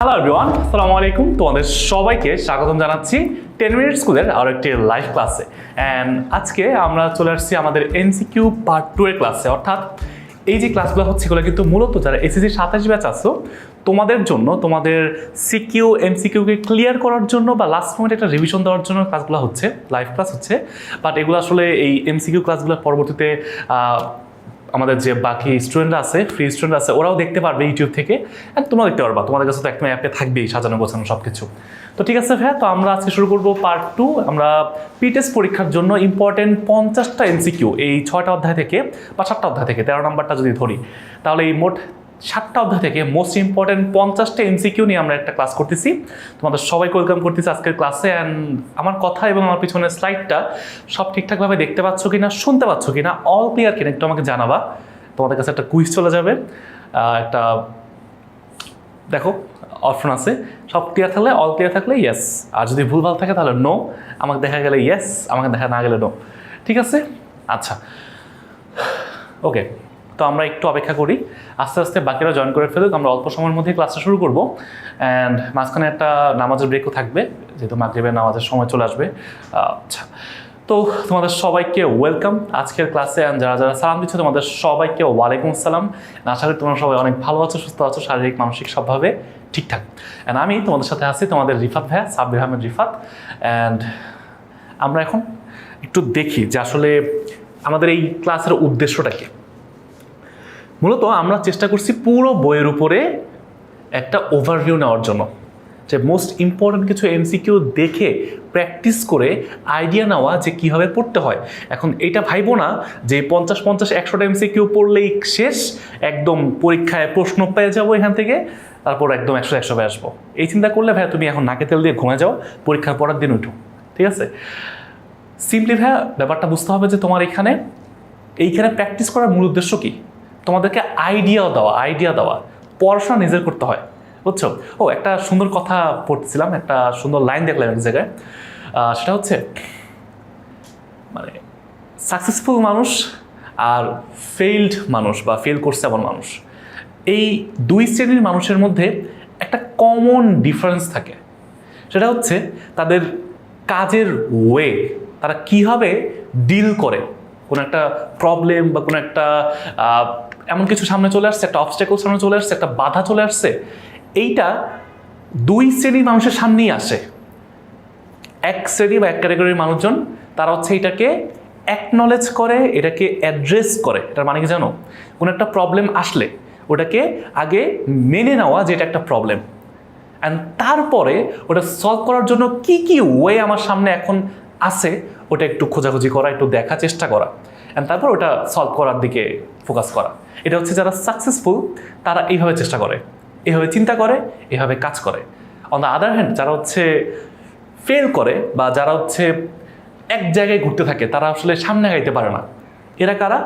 Hello everyone, আসসালামু আলাইকুম। তোমাদের সবাইকে স্বাগতম জানাচ্ছি 10 মিনিট স্কুলের আরও একটি লাইভ ক্লাসে। অ্যান্ড আজকে আমরা চলে আসছি আমাদের এমসিকিউ পার্ট 2 এর ক্লাসে। অর্থাৎ এই যে ক্লাসগুলো হচ্ছে এগুলো কিন্তু মূলত যারা এসএসসি 27 ব্যাচ আছো তোমাদের জন্য, তোমাদের সিকিউ এমসিকিউকে ক্লিয়ার করার জন্য বা লাস্ট মোমেন্টে একটা রিভিশন দেওয়ার জন্য ক্লাসগুলো হচ্ছে, লাইভ ক্লাস হচ্ছে। বাট এগুলো আসলে এই এমসিকিউ ক্লাসগুলো পরবর্তীতে আমাদের যে বাকি স্টুডেন্টরা আছে, ফ্রি স্টুডেন্ট আছে, ওরাও দেখতে পারবে ইউটিউব থেকে। অ্যান্ড তোমরা দেখতে পারবা, তোমাদের কাছে তো একটা অ্যাপে থাকবেই সাজানো গোছানো সব কিছু। তো ঠিক আছে ভাইয়া, তো আমরা আজকে শুরু করবো পার্ট 2। আমরা পিটেস্ট পরীক্ষার জন্য ইম্পর্টেন্ট 50টা এমসিকিউ এই 6টা অধ্যায় থেকে বা 7টা অধ্যায় থেকে, 13 নাম্বারটা যদি ধরি তাহলে এই মোট 7টা অধ্যায় থেকে মোস্ট ইম্পর্টেন্ট 50টা এমসিকিউ নিয়ে আমরা একটা ক্লাস করতেছি। তোমাদের সবাইকে ওয়েলকাম করতেছি আজকের ক্লাসে। অ্যান্ড আমার কথা এবং আমার পিছনের স্লাইডটা সব ঠিকঠাকভাবে দেখতে পাচ্ছ কিনা, শুনতে পাচ্ছ কিনা, অল ক্লিয়ার কিনা একটু আমাকে জানাবা। তোমাদের কাছে একটা কুইজ চলে যাবে, একটা দেখো অপশন আছে, সব ক্লিয়ার থাকলে, অল ক্লিয়ার থাকলে ইয়েস, আর যদি ভুলভাল থাকে তাহলে নো, আমাকে দেখা গেলে ইয়েস, আমাকে দেখা না গেলে নো। ঠিক আছে, আচ্ছা ওকে। তো আমরা একটু অপেক্ষা করি, আস্তে আস্তে বাকিরা জয়েন করে ফেলুক, আমরা অল্প সময়ের মধ্যে ক্লাসটা শুরু করবো। অ্যান্ড মাঝখানে একটা নামাজের ব্রেকও থাকবে, যেহেতু মাগরিবের নামাজের সময় চলে আসবে। আচ্ছা, তো তোমাদের সবাইকে ওয়েলকাম আজকের ক্লাসে। অ্যান্ড যারা যারা সালাম দিচ্ছে তোমাদের সবাইকে ওয়ালাইকুম আসসালাম। আশা করি তোমরা সবাই অনেক ভালো আছো, সুস্থ আছো, শারীরিক মানসিক সবভাবে ঠিকঠাক। অ্যান্ড আমি তোমাদের সাথে আছি, তোমাদের রিফাত ভাইয়া, সাব্বির আহমেদ রিফাত। অ্যান্ড আমরা এখন একটু দেখি যে আসলে আমাদের এই ক্লাসের উদ্দেশ্যটা কি। মূলত আমরা চেষ্টা করছি পুরো বইয়ের উপরে একটা ওভারভিউ নেওয়ার জন্য, যে মোস্ট ইম্পর্টেন্ট কিছু এমসিকিউ দেখে প্র্যাকটিস করে আইডিয়া নেওয়া যে কীভাবে পড়তে হয়। এখন এটা ভাইবো না যে 50-100টা এমসিকিউ পড়লেই শেষ, একদম পরীক্ষায় প্রশ্ন পেয়ে যাবো এখান থেকে, তারপর একদম 100 পেয়ে আসবো। এই চিন্তা করলে ভাইয়া তুমি এখন নাকে তেল দিয়ে ঘুমে যাও, পরীক্ষার পরের দিন উঠো। ঠিক আছে, সিম্পলি ভাইয়া ব্যাপারটা বুঝতে হবে যে তোমার এইখানে প্র্যাকটিস করার মূল উদ্দেশ্য কী, তোমাদেরকে আইডিয়া দেওয়া। পড়াশোনা নিজের করতে হয়, বুঝছো? ও একটা সুন্দর কথা পড়তেছিলাম, একটা সুন্দর লাইন দেখলাম এক জায়গায়, সেটা হচ্ছে মানে সাকসেসফুল মানুষ আর ফেইলড মানুষ বা ফেল করছে এমন মানুষ, এই দুই শ্রেণীর মানুষের মধ্যে একটা কমন ডিফারেন্স থাকে। সেটা হচ্ছে তাদের কাজের ওয়ে, তারা কীভাবে ডিল করে কোনো একটা প্রবলেম বা কোনো একটা এমন কিছু সামনে চলে আসছে, একটা অবস্ট্যাকল সামনে চলে আসছে, একটা বাধা চলে আসছে, এইটা দুই শ্রেণীর মানুষের সামনেই আসে। এক শ্রেণী বা এক ক্যাটাগরির মানুষজন তারা হচ্ছে এটাকে অ্যাকনলেজ করে, এটাকে অ্যাড্রেস করে। এটার মানে কি জানো, কোনো একটা প্রবলেম আসলে ওটাকে আগে মেনে নেওয়া যে এটা একটা প্রবলেম, অ্যান্ড তারপরে ওটা সলভ করার জন্য কি কি ওয়ে আমার সামনে এখন আছে ওটা একটু খোঁজাখুঁজি করা, একটু দেখার চেষ্টা করা, অ্যান্ড তারপর ওটা সলভ করার দিকে ফোকাস করা। এটা হচ্ছে যারা সাকসেসফুল তারা এইভাবে চেষ্টা করে, এভাবে চিন্তা করে, এভাবে কাজ করে। অন দ্য আদার হ্যান্ড যারা হচ্ছে ফেল করে বা যারা হচ্ছে এক জায়গায় ঘুরতে থাকে, তারা আসলে সামনে আগাইতে পারে না। এরা কারা?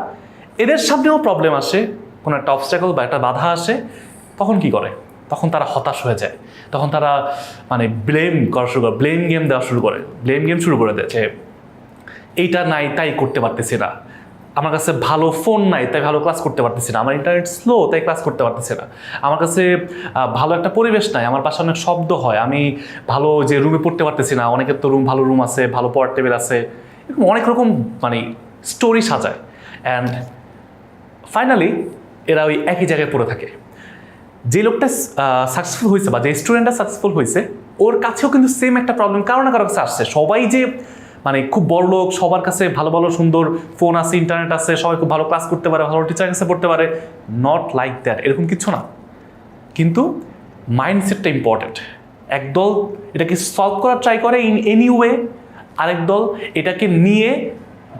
এদের সামনেও প্রবলেম আসে, কোনো একটা অবস্ট্যাকল বা একটা বাধা আসে, তখন কি করে? তখন তারা হতাশ হয়ে যায়, তখন তারা মানে ব্লেম করা শুরু করে, ব্লেম গেম দেওয়া শুরু করে, ব্লেম গেম শুরু করে দেয় যে এইটা নাই তাই করতে পারতেছি না, আমার কাছে ভালো ফোন নাই তাই ভালো ক্লাস করতে পারতেছি না, আমার ইন্টারনেট স্লো তাই ক্লাস করতে পারতেছি না, আমার কাছে ভালো একটা পরিবেশ নাই, আমার পাশে অনেক শব্দ হয়, আমি ভালো যে রুমে পড়তে পারতেছি না, অনেকের তো ভালো রুম আছে, ভালো পড়ার টেবিল আছে, এরকম অনেক রকম মানে স্টোরি সাজায়। অ্যান্ড ফাইনালি এরা ওই একই জায়গায় পড়ে থাকে। যে লোকটা সাকসেসফুল হয়েছে বা যে স্টুডেন্টটা সাকসেসফুল হয়েছে, ওর কাছেও কিন্তু সেম একটা প্রবলেম কারো না কারো কাছে আসছে। সবাই যে মানে খুব বড় লোক, সবার কাছে ভালো ভালো সুন্দর ফোন আছে, ইন্টারনেট আছে, সবাই খুব ভালো ক্লাস করতে পারে, ভালো টিচার কাছে পড়তে পারে, নট লাইক দ্যাট, এরকম কিছু না। কিন্তু মাইন্ডসেটটা ইম্পর্টেন্ট। একদল এটাকে সলভ করার ট্রাই করে ইন এনি ওয়ে, আরেক দল এটাকে নিয়ে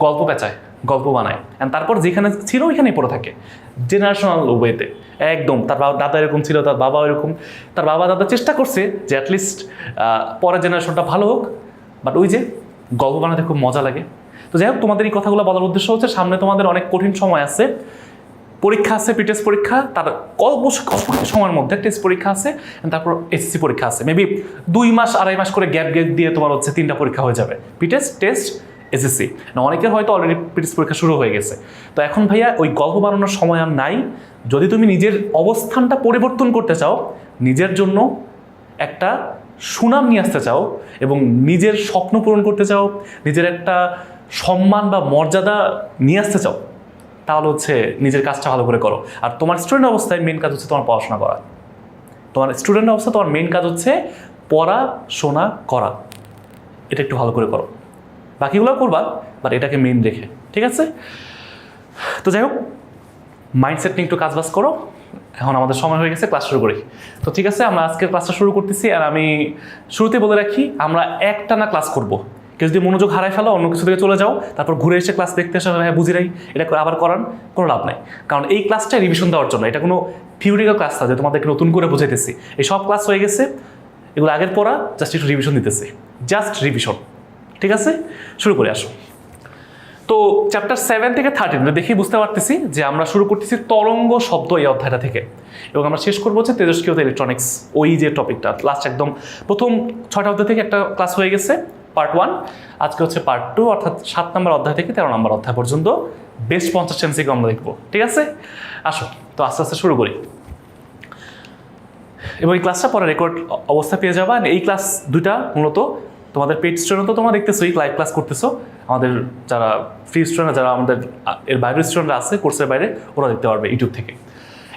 গল্প পেঁচায়, গল্প বানায়, অ্যান্ড তারপর যেখানে ছিল ওইখানেই পড়ে থাকে জেনারেশনাল ওয়েতে। একদম তার দাদা এরকম ছিল, তার বাবা এরকম, তার বাবা দাদা চেষ্টা করছে যে অ্যাটলিস্ট পরের জেনারেশনটা ভালো হোক, বাট ওই যে গল্প বানাতে খুব মজা লাগে। তো যাই হোক, তোমাদের এই কথাগুলো বলার উদ্দেশ্য হচ্ছে সামনে তোমাদের অনেক কঠিন সময় আছে, পরীক্ষা আছে, টেস্ট পরীক্ষা, তার অল্প সময়ের মধ্যে টেস্ট পরীক্ষা আছে, তারপর এসএসসি পরীক্ষা আছে, মেবি 2 মাস 2.5 মাস করে গ্যাপ দিয়ে তোমার হচ্ছে 3টা পরীক্ষা হয়ে যাবে, টেস্ট এসএসসি না। অনেকের হয়তো অলরেডি টেস্ট পরীক্ষা শুরু হয়ে গেছে। তো এখন ভাইয়া ওই গল্প বানানোর সময় আর নাই। যদি তুমি নিজের অবস্থানটা পরিবর্তন করতে চাও, নিজের জন্য একটা সুনাম নিয়ে আসতে চাও এবং নিজের স্বপ্ন পূরণ করতে চাও, নিজের একটা সম্মান বা মর্যাদা নিয়ে আসতে চাও, তাহলে হচ্ছে নিজের কাজটা ভালো করে করো। আর তোমার স্টুডেন্ট অবস্থায় মেন কাজ হচ্ছে তোমার পড়াশোনা করা। তোমার স্টুডেন্ট অবস্থা তোমার মেন কাজ হচ্ছে পড়াশোনা করা, এটা একটু ভালো করে করো। বাকিগুলো করবা, বাট এটাকে মেন রেখে, ঠিক আছে? তো যাই হোক, মাইন্ডসেট নিয়ে একটু কাজবাজ করো। এখন আমাদের সময় হয়ে গেছে, ক্লাস শুরু করি। তো ঠিক আছে, আমরা আজকের ক্লাসটা শুরু করতেছি। আর আমি শুরুতে বলে রাখি, আমরা একটানা ক্লাস করব। কেউ যদি মনোযোগ হারায় ফেলো, অন্য কিছু থেকে চলে যাও, তারপর ঘুরে এসে ক্লাস দেখতে এসে হ্যাঁ বুঝি নাই, এটা আবার করান, কোনো লাভ নাই। কারণ এই ক্লাসটা রিভিশন দেওয়ার জন্য, এটা কোনো থিওরিক্যাল ক্লাস না যে তোমাদেরকে নতুন করে বুঝাইতেছি। এই সব ক্লাস হয়ে গেছে, এগুলো আগের পড়া, জাস্ট একটু রিভিশন দিতেছি, জাস্ট রিভিশন। ঠিক আছে, শুরু করে আসো। তো চ্যাপ্টার 7 থেকে 13 দেখেই বুঝতে পারতেছি যে আমরা শুরু করতেছি তরঙ্গ শব্দ এই অধ্যায়টা থেকে, এবং আমরা শেষ করবো হচ্ছে তেজস্ক্রিয়তা ইলেকট্রনিক্স, ওই যে টপিকটা লাস্ট একদম প্রথম 6টা অধ্যায় থেকে একটা ক্লাস হয়ে গেছে, পার্ট 1। আজকে হচ্ছে পার্ট 2, অর্থাৎ 7 নম্বর অধ্যায় থেকে 13 নম্বর অধ্যায় পর্যন্ত বেস্ট 50 MCQ আমরা দেখবো। ঠিক আছে, আসো তো আস্তে আস্তে শুরু করি। এবং এই ক্লাসটা পরে রেকর্ড অবস্থা পেয়ে যাবা। এই ক্লাস দুইটা মূলত তোমাদের পেড স্টুডেন্ট তো তোমরা দেখতেছো, এই লাইভ ক্লাস করতেছো। আমাদের যারা ফ্রি স্টুডেন্ট, যারা আমাদের এর বাইরের স্টুডেন্টরা আছে কোর্সের বাইরে, ওরা দেখতে পারবে ইউটিউব থেকে।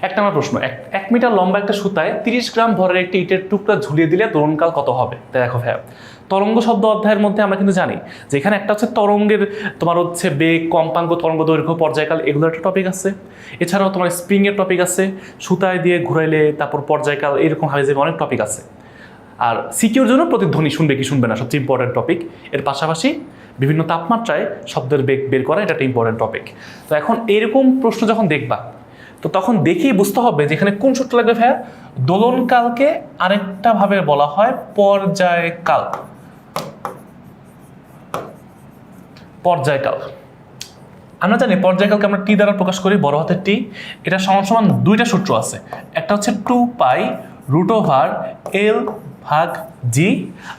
একটা আমার প্রশ্ন, 1 মিটার লম্বা একটা সুতায় 30 গ্রাম ভরের একটি ইটের টুকরা ঝুলিয়ে দিলে দোলনকাল কত হবে? তাই দেখো ভাইয়া, তরঙ্গ শব্দ অধ্যায়ের মধ্যে আমরা কিন্তু জানি যে এখানে একটা হচ্ছে তরঙ্গের, তোমার হচ্ছে বেগ, কম্পাঙ্ক, তরঙ্গ দৈর্ঘ্য, পর্যায়কাল, এগুলো একটা টপিক আছে। এছাড়াও তোমার স্প্রিংয়ের টপিক আছে, সুতায় দিয়ে ঘুরাইলে, তারপর পর্যায়কাল, এরকম হাইজে অনেক টপিক আছে। আর সিকিউর জন্য প্রতিধ্বনি শুনবে কি শুনবে না, সবচেয়ে ইম্পর্টেন্ট টপিক। এর পাশাপাশি বিভিন্ন তাপমাত্রায় শব্দের বেগ বের করা, এটা একটা ইম্পর্টেন্ট টপিক। তো এখন এইরকম প্রশ্ন যখন দেখবা, তো তখন দেখেই বুঝতে হবে যে এখানে কোন সূত্র লাগবে ভাইয়া। দোলনকালকে আরেকটা ভাবে বলা হয় পর্যায়কাল। পর্যায়কাল আমরা জানি, পর্যায়কালকে আমরা টি দ্বারা প্রকাশ করি, বড় হাতের টি। এটা সমান সমান দুইটা সূত্র আছে, একটা হচ্ছে 2π√L/g।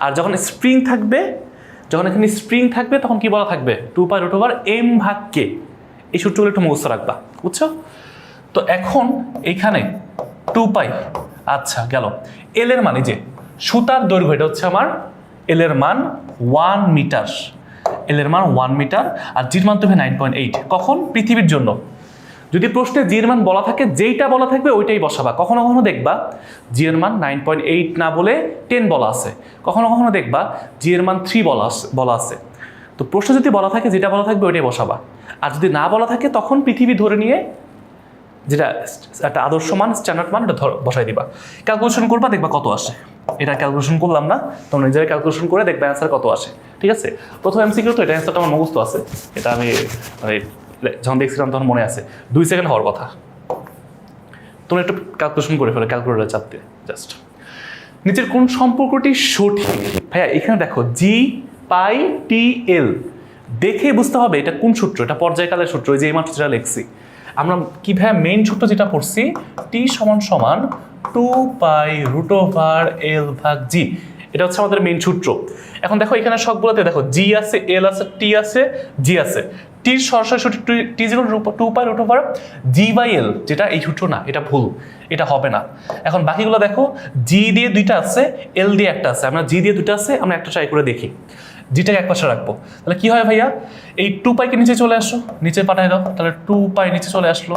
আর যখন স্প্রিং থাকবে, যখন এখানে স্প্রিং থাকবে তখন কি বলা থাকবে? 2π√M/k। এই সূত্রগুলো একটু মুখস্থ রাখবা, বুঝছো? তো এখন এইখানে 2π, আচ্ছা গেল। এল এর মানে যে সুতার দৈর্ঘ্য, এটা হচ্ছে আমার এল এর মান 1 মিটার। এল এর মান 1 মিটার, আর জির মান তো 9.8। কখন? পৃথিবীর জন্য। যদি প্রশ্নে জির মান বলা থাকে, যেইটা বলা থাকবে ওইটাই বসাবা। কখনো কখনো দেখবা জি এর মান 9.8 না বলে 10 বলা আছে, কখনো কখনো দেখবা জি এর মান 3 বলা আছে। তো প্রশ্ন যদি বলা থাকে, যেটা বলা থাকবে ওইটাই বসাবা। আর যদি না বলা থাকে, তখন পৃথিবী ধরে নিয়ে যেটা একটা আদর্শ মান, স্ট্যান্ডার্ড মান, এটা বসাই দিবা। ক্যালকুলেশন করবা, দেখবা কত আসে। এটা ক্যালকুলেশন করলাম না, তোমরা নিজেরা ক্যালকুলেশন করে দেখবে অ্যান্সার কত আসে। ঠিক আছে, প্রথম এমসিকিউ তো এটা, অ্যান্সারটা আমার মুখস্থ আছে। এটা আমি যখন দেখছিলাম তখন মনে আছে, 2 সেকেন্ড হওয়ার কথা। তোমরা একটু ক্যালকুলেশন করে ফেলো, ক্যালকুলেটার চাপতে জাস্ট। নিচের কোন সম্পর্কটি সঠিক? ভাইয়া এখানে দেখো G/T/L, দেখে বুঝতে হবে এটা কোন সূত্র। এটা পর্যায়কালের সূত্র, ওই যে এই মাত্র যেটা লিখছি আমরা। কি ভাইয়া মেইন সূত্র যেটা পড়ছি, টি সমান সমান 2π√L/g, এটা হচ্ছে আমাদের মেইন সূত্র। এখন দেখো এখানে সবগুলোতে দেখো জি আছে, এল আছে, টি আছে, জি আছে। টির সরাসরি সূত্র T0 2π/G/L, যেটা এই সূত্র না, এটা ভুল, এটা হবে না। এখন বাকিগুলো দেখো, জি দিয়ে 2টা আছে, এল দিয়ে 1টা আছে। আমরা জি দিয়ে 2টা আছে, আমরা একটা ট্রাই করে দেখি। জিটাকে এক পাশে রাখবো, তাহলে কি হয় ভাইয়া? এই 2πকে নিচে চলে আসো, নিচে পাঠাই দাও, তাহলে 2π নিচে চলে আসলো।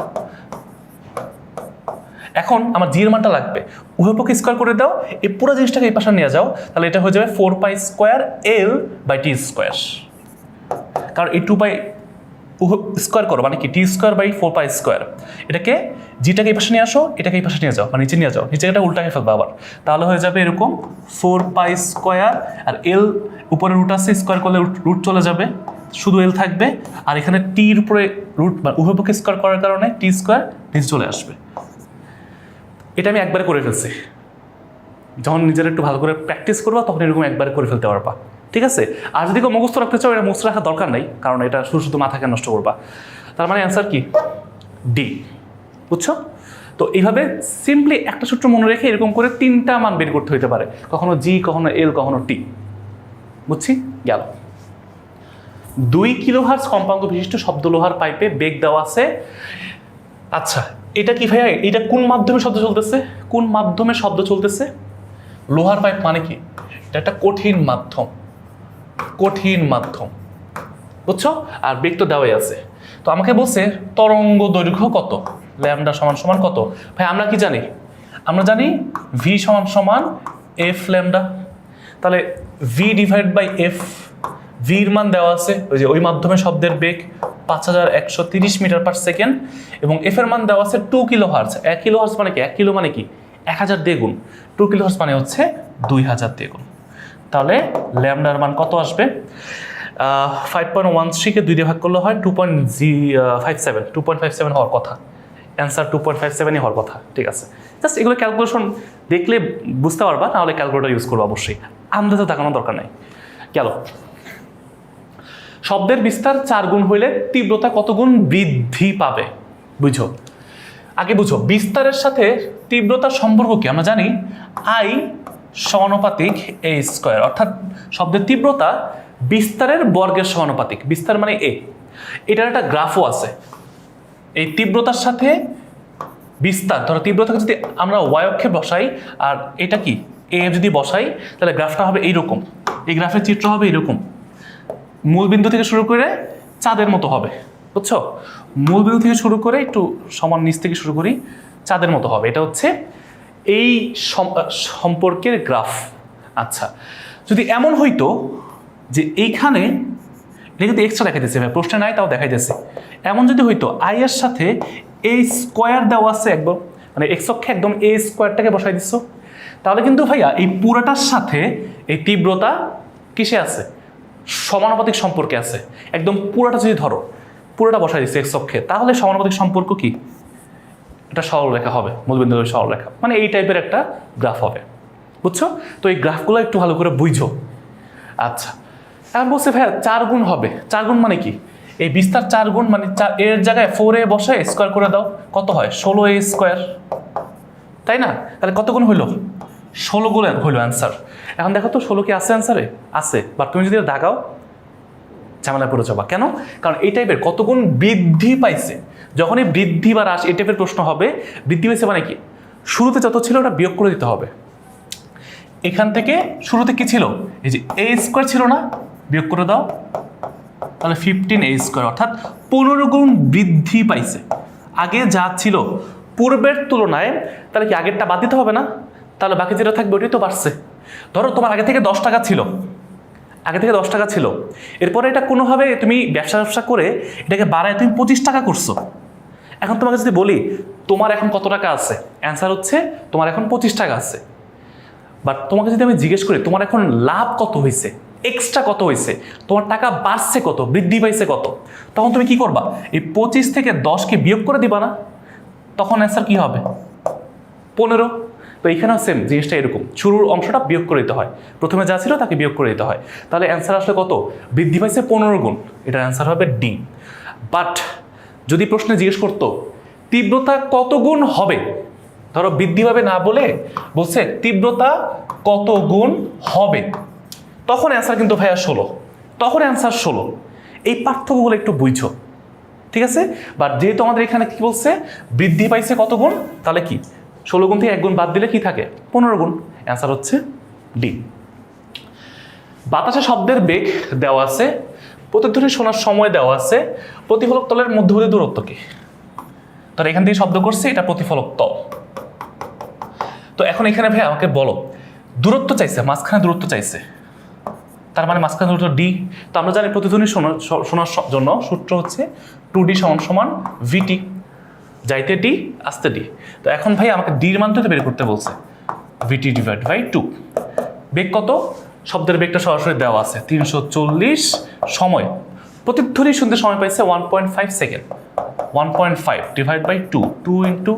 এখন আমার জি এর মানটা লাগবে, উভয়পক্ষে স্কোয়ার করে দাও, এই পুরো জিনিসটাকে এই পাশে নিয়ে যাও, তাহলে এটা হয়ে যাবে 4π²L/t²। কারণ এই 2π স্কোয়ার করো মানে কি T²/4π²। এটাকে জিটাকে এই পাশে নিয়ে আসো, এটাকে এই পাশে নিয়ে যাও, মানে নিচে নিয়ে যাও, নিচে এটা উল্টাকে ফেলবে আবার, তাহলে হয়ে যাবে এরকম 4π²। আর এল উপরে রুট আছে, স্কোয়ার করলে রুট চলে যাবে, শুধু এল থাকবে। আর এখানে টির উপরে রুট, উভয়পক্ষে স্কোয়ার করার কারণে T² নিচে চলে আসবে। এটা আমি একবারে করে ফেলছি। যখন নিজেরা একটু ভালো করে প্র্যাকটিস করবা, তখন এরকম একবারে করে ফেলতে পারবা। ঠিক আছে, আর যদি কেউ মুখস্থ রাখতে চাও, এটা মুখস্থ রাখার দরকার নাই, কারণ এটা শুধু শুধু মাথাকে নষ্ট করবা। তার মানে অ্যান্সার কি? ডি, বুঝছো? তো এইভাবে সিম্পলি একটা সূত্র মনে রেখে এরকম করে 3টা মান বের করতে হইতে পারে, কখনো জি, কখনো এল, কখনো টি। বুঝছি? গেল। 2 কিলোহার্টজ কম্পাঙ্ক বিশিষ্ট শব্দ লোহার পাইপে বেগ দেওয়া আছে। আচ্ছা, এটা কি ভাইয়া? এটা কোন মাধ্যমে শব্দ চলতেছে? কোন মাধ্যমে শব্দ চলতেছে? লোহার পাইপ মানে কি? এটা একটা কঠিন মাধ্যম, কঠিন মাধ্যম, বুঝছো? আর বেগ তো দেওয়াই আছে। তো আমাকে বলছে তরঙ্গ দৈর্ঘ্য কত, ল্যামডা সমান সমান কত। ভাই আমরা কি জানি? আমরা জানি ভি সমান সমান এফ ল্যামডা। তাহলে ভি ডিভাইড বাই এফ, ভির মান দেওয়া আছে ওই যে ওই মাধ্যমে শব্দের বেগ 5130 মিটার পার সেকেন্ড, এবং এফ এর মান দেওয়া আছে 2 কিলো হার্জ। 1 কিলো হার্জ মানে কি? 1 কিলো মানে কি? 1000 দিয়ে গুণ। 2 কিলো হার্জ মানে হচ্ছে 2000 দিয়ে গুণ। তাহলে ল্যামডার মান কত আসবে? 5.13 কে 2 দিয়ে ভাগ করলে হয় 2.57 হওয়ার কথা। অ্যান্সার 2.57ই হওয়ার কথা। ঠিক আছে, জাস্ট এগুলো ক্যালকুলেশন দেখলে বুঝতে পারবা, নাহলে ক্যালকুলেটর ইউজ করবো অবশ্যই, আন্দাজে তাকানোর দরকার নাই। গেল, শব্দের বিস্তার 4 গুণ হইলে তীব্রতা কত গুণ বৃদ্ধি পাবে? বুঝো, আগে বুঝো বিস্তারের সাথে তীব্রতার সম্পর্ক কি। আমরা জানি আই সমানুপাতিক এ স্কোয়ার, অর্থাৎ শব্দের তীব্রতা বিস্তারের বর্গের সমানুপাতিক। বিস্তার মানে এ। এটার একটা গ্রাফও আছে। এই তীব্রতার সাথে বিস্তার, ধরো তীব্রতাকে যদি আমরা ওয়াই অক্ষে বসাই আর এটা কি এ যদি বসাই, তাহলে গ্রাফটা হবে এইরকম। এই গ্রাফের চিত্র হবে এইরকম, মূল বিন্দু থেকে শুরু করে চাঁদের মতো হবে, বুঝছো? মূল বিন্দু থেকে শুরু করে একটু সমান নিচ থেকে শুরু করি, চাঁদের মতো হবে। এটা হচ্ছে এই সম্পর্কের গ্রাফ। আচ্ছা, যদি এমন হইতো যে এইখানে, এটা কিন্তু এক্সট্রা দেখাইতেছে ভাই, প্রশ্নে নাই তাও দেখাইতেছে। এমন যদি হইতো আই এর সাথে এই স্কোয়ার দেওয়া আছে একদম, মানে এক্স অক্ষে একদম এই স্কোয়ারটাকে বসাই দিচ্ছ, তাহলে কিন্তু ভাইয়া এই পুরাটার সাথে এই তীব্রতা কিসে আছে? সমানুপাতিক সম্পর্কে আছে। একদম পুরোটা যদি ধরো, পুরোটা বসাই দিচ্ছে এক্স অক্ষে, তাহলে সমানুপাতিক সম্পর্ক কি? এটা সরলরেখা হবে, মূলবিন্দু সরলরেখা, মানে এই টাইপের একটা গ্রাফ হবে, বুঝছো? তো এই গ্রাফগুলো একটু ভালো করে বুঝো। আচ্ছা, এখন বলছে ভাইয়া 4 গুণ হবে। 4 গুণ মানে কি? এই বিস্তার 4 গুণ মানে এর জায়গায় 4a বসে স্কোয়ার করে দাও, কত হয়? 16a স্কোয়ার, তাই না? তাহলে কত গুণ হইলো? 16 গুণ হইলো অ্যান্সার। এখন দেখো তো 16 কি আছে অ্যান্সারে? আছে, বাট তুমি যদি দাগাও ঝামেলায় পড়ে যাবা। কেন? কারণ এই টাইপের কত গুণ বৃদ্ধি পাইছে, যখনই বৃদ্ধি বা হ্রাস এই টাইপের প্রশ্ন হবে, বৃদ্ধি পাইছে মানে কি? শুরুতে যত ছিল ওটা বিয়োগ করে দিতে হবে। এখান থেকে শুরুতে কি ছিল? এই যে এ স্কোয়ার ছিল না, বিয়োগ করে দাও, তাহলে 15a স্কোয়ার, অর্থাৎ 15 গুণ বৃদ্ধি পাইছে। আগে যা ছিল পূর্বের তুলনায়, তাহলে কি আগেরটা বাদ দিতে হবে না? তাহলে বাকি যেটা থাকবে ওটাই তো বাড়ছে। ধরো তোমার আগে থেকে 10 টাকা ছিল, আগে থেকে 10 টাকা ছিল, এরপরে এটা কোনোভাবে তুমি ব্যবসা করে এটাকে বাড়ায় তুমি 25 টাকা করছো। এখন তোমাকে যদি বলি তোমার এখন কত টাকা আছে, অ্যান্সার হচ্ছে তোমার এখন 25 টাকা আছে। বাট তোমাকে যদি আমি জিজ্ঞেস করি তোমার এখন লাভ কত হয়েছে, এক্সট্রা কত হয়েছে, তোমার টাকা বাড়ছে কত, বৃদ্ধি পাইছে কত, তখন তুমি কি করবা? এই 25 থেকে 10কে বিয়োগ করে দিবা না? তখন অ্যান্সার কি হবে? 15। তো এইখানেও সেম জিনিসটা এরকম, শুরুর অংশটা বিয়োগ করে দিতে হয়, প্রথমে যা ছিল তাকে বিয়োগ করে দিতে হয়। তাহলে অ্যান্সার আসলে কত? বৃদ্ধি পাইছে 15 গুণ। এটার অ্যান্সার হবে ডি। বাট যদি প্রশ্নে জিজ্ঞেস করতো তীব্রতা কত গুণ হবে, ধরো বৃদ্ধি পাবে না বলে বলছে তীব্রতা কত গুণ হবে, তখন অ্যান্সার কিন্তু ভাইয়া 16, তখন অ্যান্সার 16। এই পার্থক্যগুলো একটু বুঝছো, ঠিক আছে? বাট যেহেতু আমাদের এখানে কি বলছে বৃদ্ধি পাইছে কত গুণ, তাহলে কি 16 গুণ থেকে 1 গুণ বাদ দিলে কি থাকে? 15 গুণ। অ্যান্সার হচ্ছে ডি। বাতাসে শব্দের বেগ দেওয়া আছে, প্রতিধ্বনি শোনার সময় দেওয়া আছে, প্রতিফলক তলের মধ্যবর্তী দূরত্ব কি? তো এখান থেকে শব্দ করছে এটা প্রতিফলক তল। তো এখন এখানে ভাই আমাকে বলো, দূরত্ব চাইছে, মাঝখানে দূরত্ব চাইছে, তার মানে মাঝখানে দূরত্ব ডি। তো আমরা জানি প্রতিধ্বনি শোনার জন্য সূত্র হচ্ছে 2d সমান ভিটি, যাইতে ডি আসতে ডি। তো এখন ভাই আমাকে ডির মানটা বের করতে বলছে, ভিটি ডিভাইড বাই 2। বেগ কত? শব্দের বেগটা সরাসরি দেওয়া আছে 340। সময় প্রতিধ্বনি শুনতে সময় পাইছে 1.5 সেকেন্ড। 1.5 ডিভাইড বাই 2, 2 ইন্টু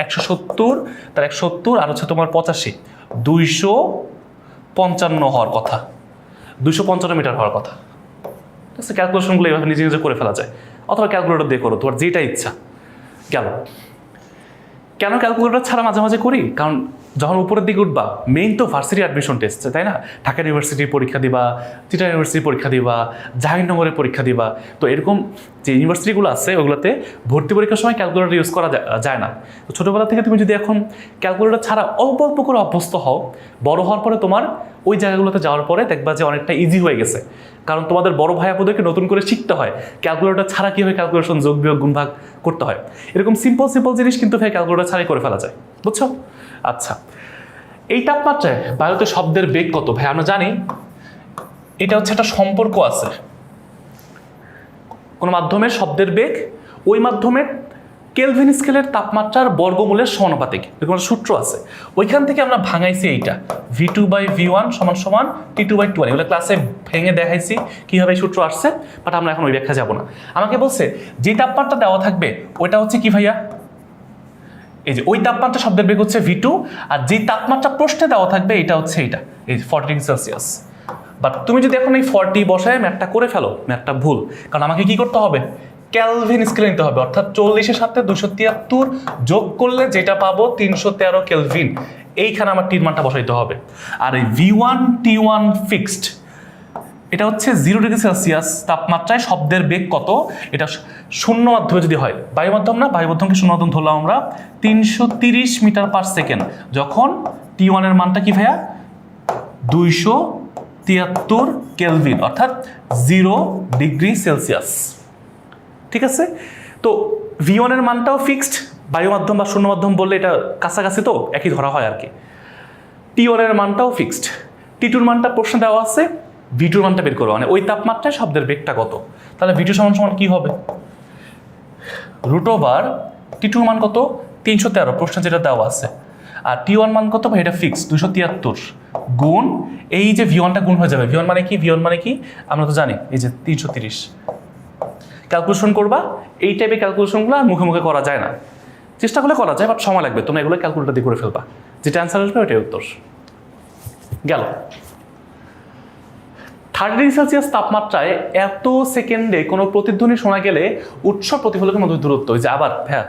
170, তার 170 আর হচ্ছে তোমার 85, 255 হওয়ার কথা, 255 মিটার হওয়ার কথা। ঠিক আছে, ক্যালকুলেশনগুলো এইভাবে নিজে নিজে করে ফেলা যায়, অথবা ক্যালকুলেটর দিয়ে করো, তোমার যেটা ইচ্ছা। গেল, কেন ক্যালকুলেটর ছাড়া মাঝে মাঝে করি? কারণ যখন উপরের দিকে উঠবা মেইন তো ভার্সিটি অ্যাডমিশন টেস্ট, তাই না? ঢাকা ইউনিভার্সিটির পরীক্ষা দিবা, চিটাগাং ইউনিভার্সিটির পরীক্ষা দিবা, জাহাঙ্গীরনগরের পরীক্ষা দিবা। তো এরকম যে ইউনিভার্সিটিগুলো আছে ওগুলোতে ভর্তি পরীক্ষার সময় ক্যালকুলেটর ইউজ করা যায় না। তো ছোটোবেলা থেকে তুমি যদি এখন ক্যালকুলেটর ছাড়া অল্প অল্প করে অভ্যস্ত হও, বড় হওয়ার পরে তোমার ওই জায়গাগুলোতে যাওয়ার পরে দেখবা যে অনেকটা ইজি হয়ে গেছে। কারণ তোমাদের বড় ভাই আপুদেরকে নতুন করে শিখতে হয় ক্যালকুলেটর ছাড়া কীভাবে ক্যালকুলেশন, যোগ বিয়োগ গুণ ভাগ করতে হয়। এরকম সিম্পল জিনিস কিন্তু ভাই ক্যালকুলেটর ছাড়াই করে ফেলা যায়, বুঝছো? আচ্ছা, এই তাপমাত্রায় বায়ুতে শব্দের বেগ কত? ভাই আমরা জানি এটা হচ্ছে একটা সম্পর্ক আছে, কোনো মাধ্যমের শব্দের বেগ ওই মাধ্যমের কেলভিন স্কেলের তাপমাত্রার বর্গমূলের সমানুপাতিক, এরকম একটা সূত্র আছে। ওইখান থেকে আমরা ভাঙাইছি এইটা V2/V1 = T2/T1। এগুলো ক্লাসে ভেঙে দেখাইছি কীভাবে এই সূত্র আসছে, বাট আমরা এখন ওই ব্যাখ্যা যাব না। আমাকে বলছে যে তাপমাত্রা দেওয়া থাকবে ওইটা হচ্ছে কি ভাইয়া? এই যে ওই তাপমাত্রা শব্দের বেগ হচ্ছে V2, আর যেই তাপমাত্রা প্রশ্নে দেওয়া থাকবে এটা হচ্ছে এইটা, এই 40 ডিগ্রি সেলসিয়াস। বাট তুমি যদি এখন এই 40 বসায় ম্যাথটা করে ফেলো, ম্যাথটা ভুল। কারণ আমাকে কি করতে হবে? কেলভিন স্কেলে নিতে হবে, অর্থাৎ 40-এর সাথে 273 যোগ করলে যেটা পাবো 313 কেলভিন, এইখানে আমার টির মানটা বসাইতে হবে। আর এই V1 T1 ফিক্সড, এটা হচ্ছে 0 ডিগ্রি সেলসিয়াস তাপমাত্রায় শব্দের বেগ কত? এটা শূন্য মাধ্যমে যদি হয়, বায়ু মাধ্যম না, বায়ু মাধ্যমকে শূন্য মাধ্যম ধরলাম আমরা, 330 মিটার পার সেকেন্ড, যখন T1 এর মানটা কি ভাইয়া? 273 কেলভিন, অর্থাৎ 0 ডিগ্রি সেলসিয়াস। ঠিক আছে? তো V1 এর মানটাও ফিক্সড, বায়ু মাধ্যম বা শূন্য মাধ্যম বললে এটা কাছাকাছি, তো একই ধরা হয় আর কি। T1 এর মানটাও ফিক্সড, T2 এর মানটা প্রশ্ন দেওয়া আছে, V2 এর মানটা বের করো, মানে ওই তাপমাত্রায় শব্দের বেগটা কত। তাহলে V2 সমান কি হবে? √, T2 এর মান কত? 313 প্রশ্ন যেটা দেওয়া আছে, আর T1 মান কত ভাই? এটা ফিক্সড 273 গুণ এই যে V1টা গুণ হয়ে যাবে। V1 মানে কি? V1 মানে কি আমরা তো জানি, এই যে 330। ক্যালকুলেশন করবা, এই টাইপের ক্যালকুলেশনগুলো আর মুখে মুখে করা যায় না, চেষ্টা করলে করা যায়, বাট সময় লাগবে। তোমরা এগুলো ক্যালকুলেটর দিয়ে করে ফেলবা, যেটা অ্যান্সার আসবে ওইটাই উত্তর। গেল 30 ডিগ্রি সেলসিয়াস তাপমাত্রায় এত সেকেন্ডে কোনো প্রতিধ্বনি শোনা গেলে উৎস প্রতিফলকের মধ্যে দূরত্ব, যে আবার হ্যাঁ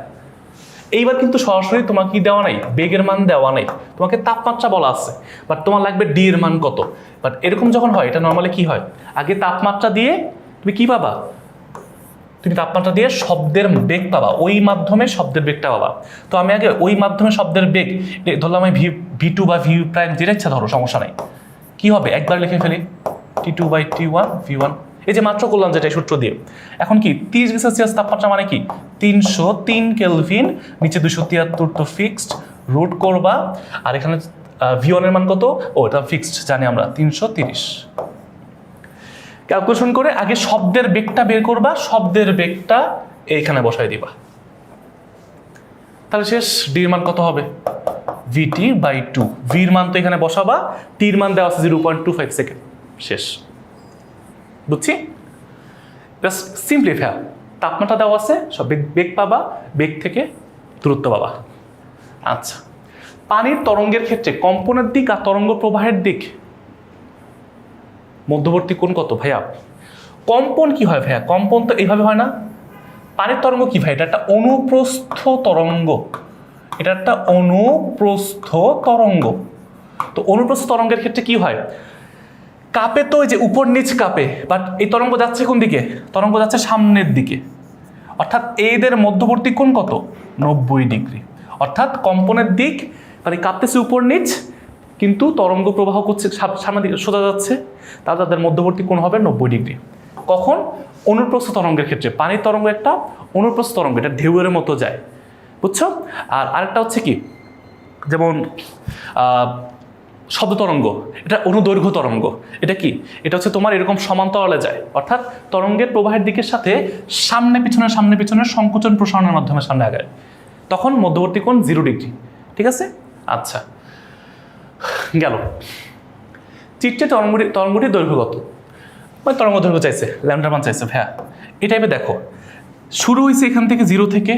এইবার কিন্তু সরাসরি তোমাকে কি দেওয়া নাই? বেগের মান দেওয়া নাই, তোমাকে তাপমাত্রা বলা আছে, বাট তোমার লাগবে ডি এর মান কত। বাট এরকম যখন হয়, এটা নর্মালি কি হয়? আগে তাপমাত্রা দিয়ে তুমি কি পাবা? তুমি তাপমাত্রা দিয়ে শব্দের বেগ পাবা, ওই মাধ্যমে শব্দের বেগটা পাবা। তো আমি আগে ওই মাধ্যমে শব্দের বেগ ধরলাম, আমি V2 বা V প্রাইম যেটা ইচ্ছা ধরো, সমস্যা নাই। কি হবে? একবার লিখে ফেলি T2/T1 V1, এই যে মাত্র করলাম যেটা সূত্র দিয়ে। এখন কি 30 ডিগ্রি সেলসিয়াস তাপমাত্রা মানে কি? 303 কেলভিন, নিচে 273 তো ফিক্সড, রুট করবা, আর এখানে V1 এর মান কত? ও এটা ফিক্সড জানি আমরা, 330। ক্যালকুলেশন করে আগে শব্দের বেগটা বের করবা, শব্দের বেগটা এইখানে বসাই দিবা, তাহলে শেষ। ডির মান কত হবে? VT/2। ভির মান তো এখানে বসাবা, টির মান দেওয়া আছে 0.25 সেকেন্ড, শেষ। বুঝছি? জাস্ট সিম্পলিফাই, তাপমাত্রা দেওয়া আছে, সব বেগ পাবা, বেগ থেকে দূরত্ব পাবা। আচ্ছা, পানির তরঙ্গের ক্ষেত্রে কম্পনের দিক আর তরঙ্গ প্রবাহের দিক মধ্যবর্তী কোণ কত ভাইয়া? কম্পন কি হয় ভাইয়া? কম্পন তো এইভাবে হয় না। পানির তরঙ্গ কি ভাই? এটা একটা অনুপ্রস্থ তরঙ্গ, এটা একটা অনুপ্রস্থ তরঙ্গ। তো অনুপ্রস্থ তরঙ্গের ক্ষেত্রে কি হয়? কাপে তো ওই যে উপর নিচ কাপে, বাট এই তরঙ্গ যাচ্ছে কোন দিকে? তরঙ্গ যাচ্ছে সামনের দিকে, অর্থাৎ এদের মধ্যবর্তী কোণ কত? 90 ডিগ্রি। অর্থাৎ কম্পনের দিক মানে কাঁপতেছে উপর নিচ, কিন্তু তরঙ্গ প্রবাহ করছে সামনের দিকে সোজা যাচ্ছে, তাহলে তাদের মধ্যবর্তী কোণ হবে 90 ডিগ্রি। কখন? অনুপ্রস্থ তরঙ্গের ক্ষেত্রে। পানির তরঙ্গ একটা অনুপ্রস্থ তরঙ্গ, এটা ঢেউয়ের মতো যায়, বুঝছো? আর আরেকটা হচ্ছে কি, যেমন শব্দ তরঙ্গ, এটা অনুদৈর্ঘ্য তরঙ্গ। এটা কি? এটা হচ্ছে তোমার এরকম সমান্তরালে যায়, অর্থাৎ তরঙ্গের প্রবাহের দিকের সাথে সামনে পিছনে সংকোচন প্রসারণের মাধ্যমে সামনে আগায়, তখন মধ্যবর্তী কোণ 0 ডিগ্রি। ঠিক আছে? আচ্ছা, গেল। চিত্রে তরঙ্গটির দৈর্ঘ্য কত? মানে তরঙ্গ দৈর্ঘ্য চাইছে, ল্যামডার মান চাইছে। হ্যাঁ, এই টাইপে দেখো, শুরু হয়েছে এখান থেকে 0 থেকে,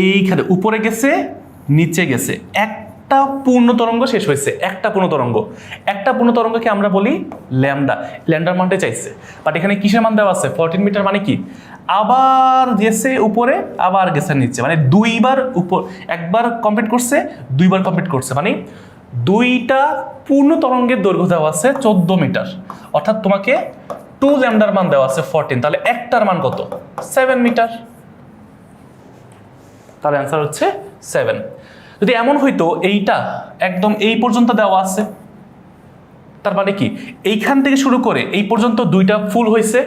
এইখানে উপরে গেছে, নিচে গেছে, একটা পূর্ণ তরঙ্গ শেষ হয়েছে, একটা পূর্ণ তরঙ্গকে আমরা বলি ল্যামডা। ল্যামডার মানটা চাইছে, বাট এখানে কিসের মান দেওয়া আছে? 14 মিটার, মানে কি আবার গেছে উপরে, আবার গেছে নিচে, মানে দুইবার একবার কমপ্লিট করছে, দুইবার কমপ্লিট করছে, মানে দুইটা পূর্ণ তরঙ্গের দৈর্ঘ্য দেওয়া আছে 14 মিটার, অর্থাৎ তোমাকে 2 ল্যামডার মান দেওয়া আছে 14, তাহলে একটার মান কত? 7 মিটার। তার অ্যান্সার হচ্ছে 7। যদি এমন হইতো এইটা একদম এই পর্যন্ত দেওয়া আছে, তার মানে কি এইখান থেকে শুরু করে এই পর্যন্ত দুইটা ফুল হয়েছে,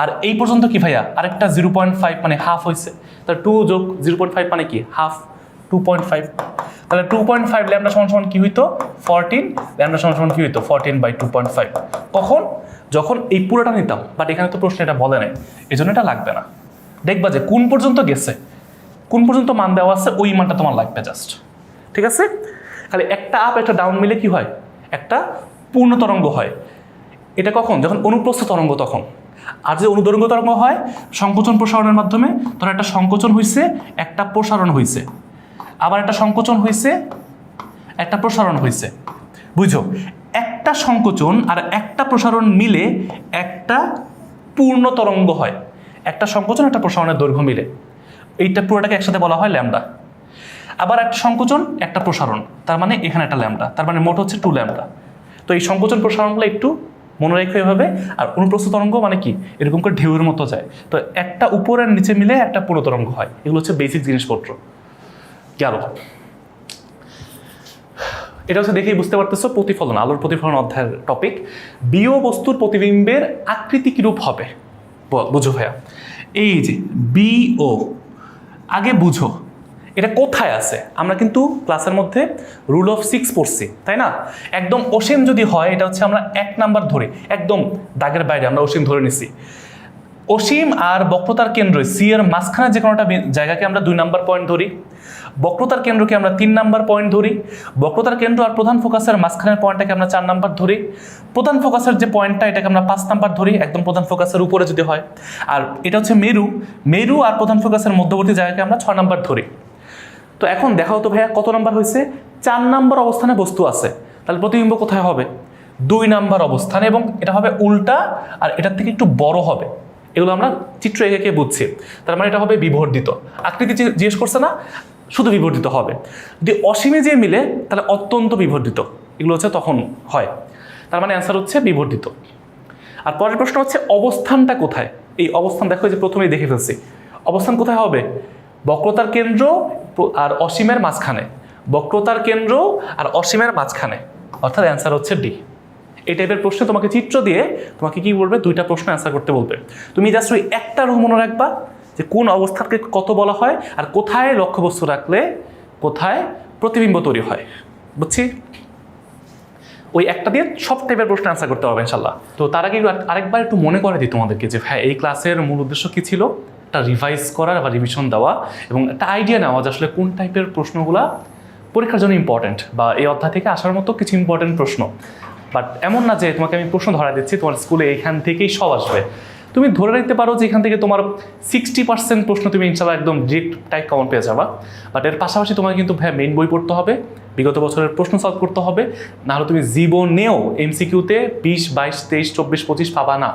আর এই পর্যন্ত কি ভাইয়া আরেকটা 0.5 মানে হাফ হয়েছে, তাহলে 2 যোগ 0.5 মানে কি হাফ, 2.5। তাহলে 2.5 ল্যামডা সমান সমান কি হইতো? 14। ল্যামডা সমান সমান কি হইতো? 14/2.5। কখন? যখন এই পুরোটা নিতাম, বাট এখানে তো প্রশ্ন এটা বলে নাই, এই জন্য এটা লাগবে না। দেখবা যে কোন পর্যন্ত গেছে, কোন পর্যন্ত মান দেওয়া আছে, ওই মানটা তোমার লাগবে জাস্ট, ঠিক আছে? খালি একটা আপ একটা ডাউন মিলে কি হয়? একটা পূর্ণ তরঙ্গ হয়। এটা কখন? যখন অনুপ্রস্থ তরঙ্গ তখন। আর যে অনুদৈর্ঘ্য তরঙ্গ হয় সংকোচন প্রসারণের মাধ্যমে, ধরো একটা সংকোচন হয়েছে, একটা প্রসারণ হয়েছে, আবার একটা সংকোচন হয়েছে, একটা প্রসারণ হয়েছে, বুঝো? একটা সংকোচন আর একটা প্রসারণ মিলে একটা পূর্ণ তরঙ্গ হয়। একটা সংকোচন একটা প্রসারণের দৈর্ঘ্য মিলে, এইটা পুরোটাকে একসাথে বলা হয় ল্যামডা। আবার একটা সংকোচন একটা প্রসারণ, তার মানে এখানে একটা ল্যামডা, তার মানে মোট হচ্ছে 2 ল্যামডা। তো এই সংকোচন প্রসারণগুলো একটু মনে রেখে এভাবে। আর অনুপ্রস্থ তরঙ্গ মানে কি? এরকম করে ঢেউয়ের মতো যায়, তো একটা উপর আর নিচে মিলে একটা পূর্ণ তরঙ্গ হয়। এগুলো হচ্ছে বেসিক জিনিসপত্র। গেল, এটা হচ্ছে দেখেই বুঝতে পারতেছো প্রতিফলন, আলোর প্রতিফলন অধ্যায়ের টপিক। বিও বস্তুর প্রতিবিম্বের আকৃতি কিরূপ হবে বুঝো ভাইয়া। এই যে বিও, আগে বুঝো এটা কোথায় আছে। আমরা কিন্তু ক্লাসের মধ্যে রুল অফ 6 পড়ছি, তাই না? একদম অসীম যদি হয় এটা হচ্ছে আমরা 1 নাম্বার ধরি, একদম দাগের বাইরে আমরা অসীম ধরে নিছি। অসীম আর বক্রতার কেন্দ্র সি এর মাঝখানে যে কোনোটা জায়গাকে আমরা 2 নাম্বার পয়েন্ট ধরি, বক্রতার কেন্দ্রকে আমরা 3 নাম্বার পয়েন্ট ধরি, বক্রতার কেন্দ্র আর প্রধান ফোকাসের মাঝখানের পয়েন্টটাকে আমরা 4 নাম্বার ধরি, প্রধান ফোকাসের যে পয়েন্টটা এটাকে আমরা 5 নাম্বার ধরি, একদম প্রধান ফোকাসের উপরে যদি হয়। আর এটা হচ্ছে মেরু, মেরু আর প্রধান ফোকাসের মধ্যবর্তী জায়গাকে আমরা 6 নাম্বার ধরি। তো এখন দেখাও তো ভাইয়া কত নাম্বার হয়েছে? 4 নাম্বার অবস্থানে বস্তু আছে, তাহলে প্রতিবিম্ব কোথায় হবে? 2 নাম্বার অবস্থানে, এবং এটা হবে উল্টা আর এটার থেকে একটু বড় হবে। এগুলো আমরা চিত্র এঁকে বুঝছি, তার মানে এটা হবে বিবর্ধিত। আকৃতি জিজ্ঞেস করছে না, শুধু বিবর্ধিত হবে। যদি অসীমে যে মিলে তাহলে অত্যন্ত বিবর্ধিত, এগুলো হচ্ছে তখন হয়। তার মানে অ্যান্সার হচ্ছে বিবর্ধিত। আর পরের প্রশ্ন হচ্ছে অবস্থানটা কোথায়? এই অবস্থান দেখো যে প্রথমেই দেখে ফেলছি, অবস্থান কোথায় হবে? বক্রতার কেন্দ্র আর অসীমের মাঝখানে, বক্রতার কেন্দ্র আর অসীমের মাঝখানে, অর্থাৎ অ্যান্সার হচ্ছে ডি। এই টাইপের প্রশ্নে তোমাকে চিত্র দিয়ে তোমাকে কি বলবে? 2টা প্রশ্ন অ্যান্সার করতে বলবে। তুমি জাস্ট ওই একটা রুল মনে রাখবা যে কোন অবস্থানকে কত বলা হয় আর কোথায় লক্ষ্যবস্তু রাখলে কোথায় প্রতিবিম্ব তৈরি হয়, বুঝছি? ওই একটা দিয়ে সব টাইপের প্রশ্ন অ্যান্সার করতে পারবে ইনশাল্লাহ। তো তার আগে আরেকবার একটু মনে করে দিই তোমাদেরকে যে হ্যাঁ এই ক্লাসের মূল উদ্দেশ্য কী ছিল, একটা রিভাইজ করার বা রিভিশন দেওয়া এবং একটা আইডিয়া নেওয়া যে আসলে কোন টাইপের প্রশ্নগুলা পরীক্ষার জন্য ইম্পর্টেন্ট, বা এই অধ্যায় থেকে আসার মতো কিছু ইম্পর্টেন্ট প্রশ্ন। বাট এমন না যে তোমাকে আমি প্রশ্ন ধরা দিচ্ছি তোমার স্কুলে এইখান থেকেই সব আসবে। তুমি ধরে নিতে পারো যে এখান থেকে তোমার 60% প্রশ্ন তুমি ইনশাল্লাহ একদম ডিরেক্ট টাইপ কমন পেয়ে যাবা। বাট এর পাশাপাশি তোমাকে কিন্তু মেইন বই পড়তে হবে, বিগত বছরের প্রশ্ন সলভ করতে হবে, নাহলে তুমি জীবনেও এমসিকিউতে 20, 22, 23, 24, 25 পাবা না।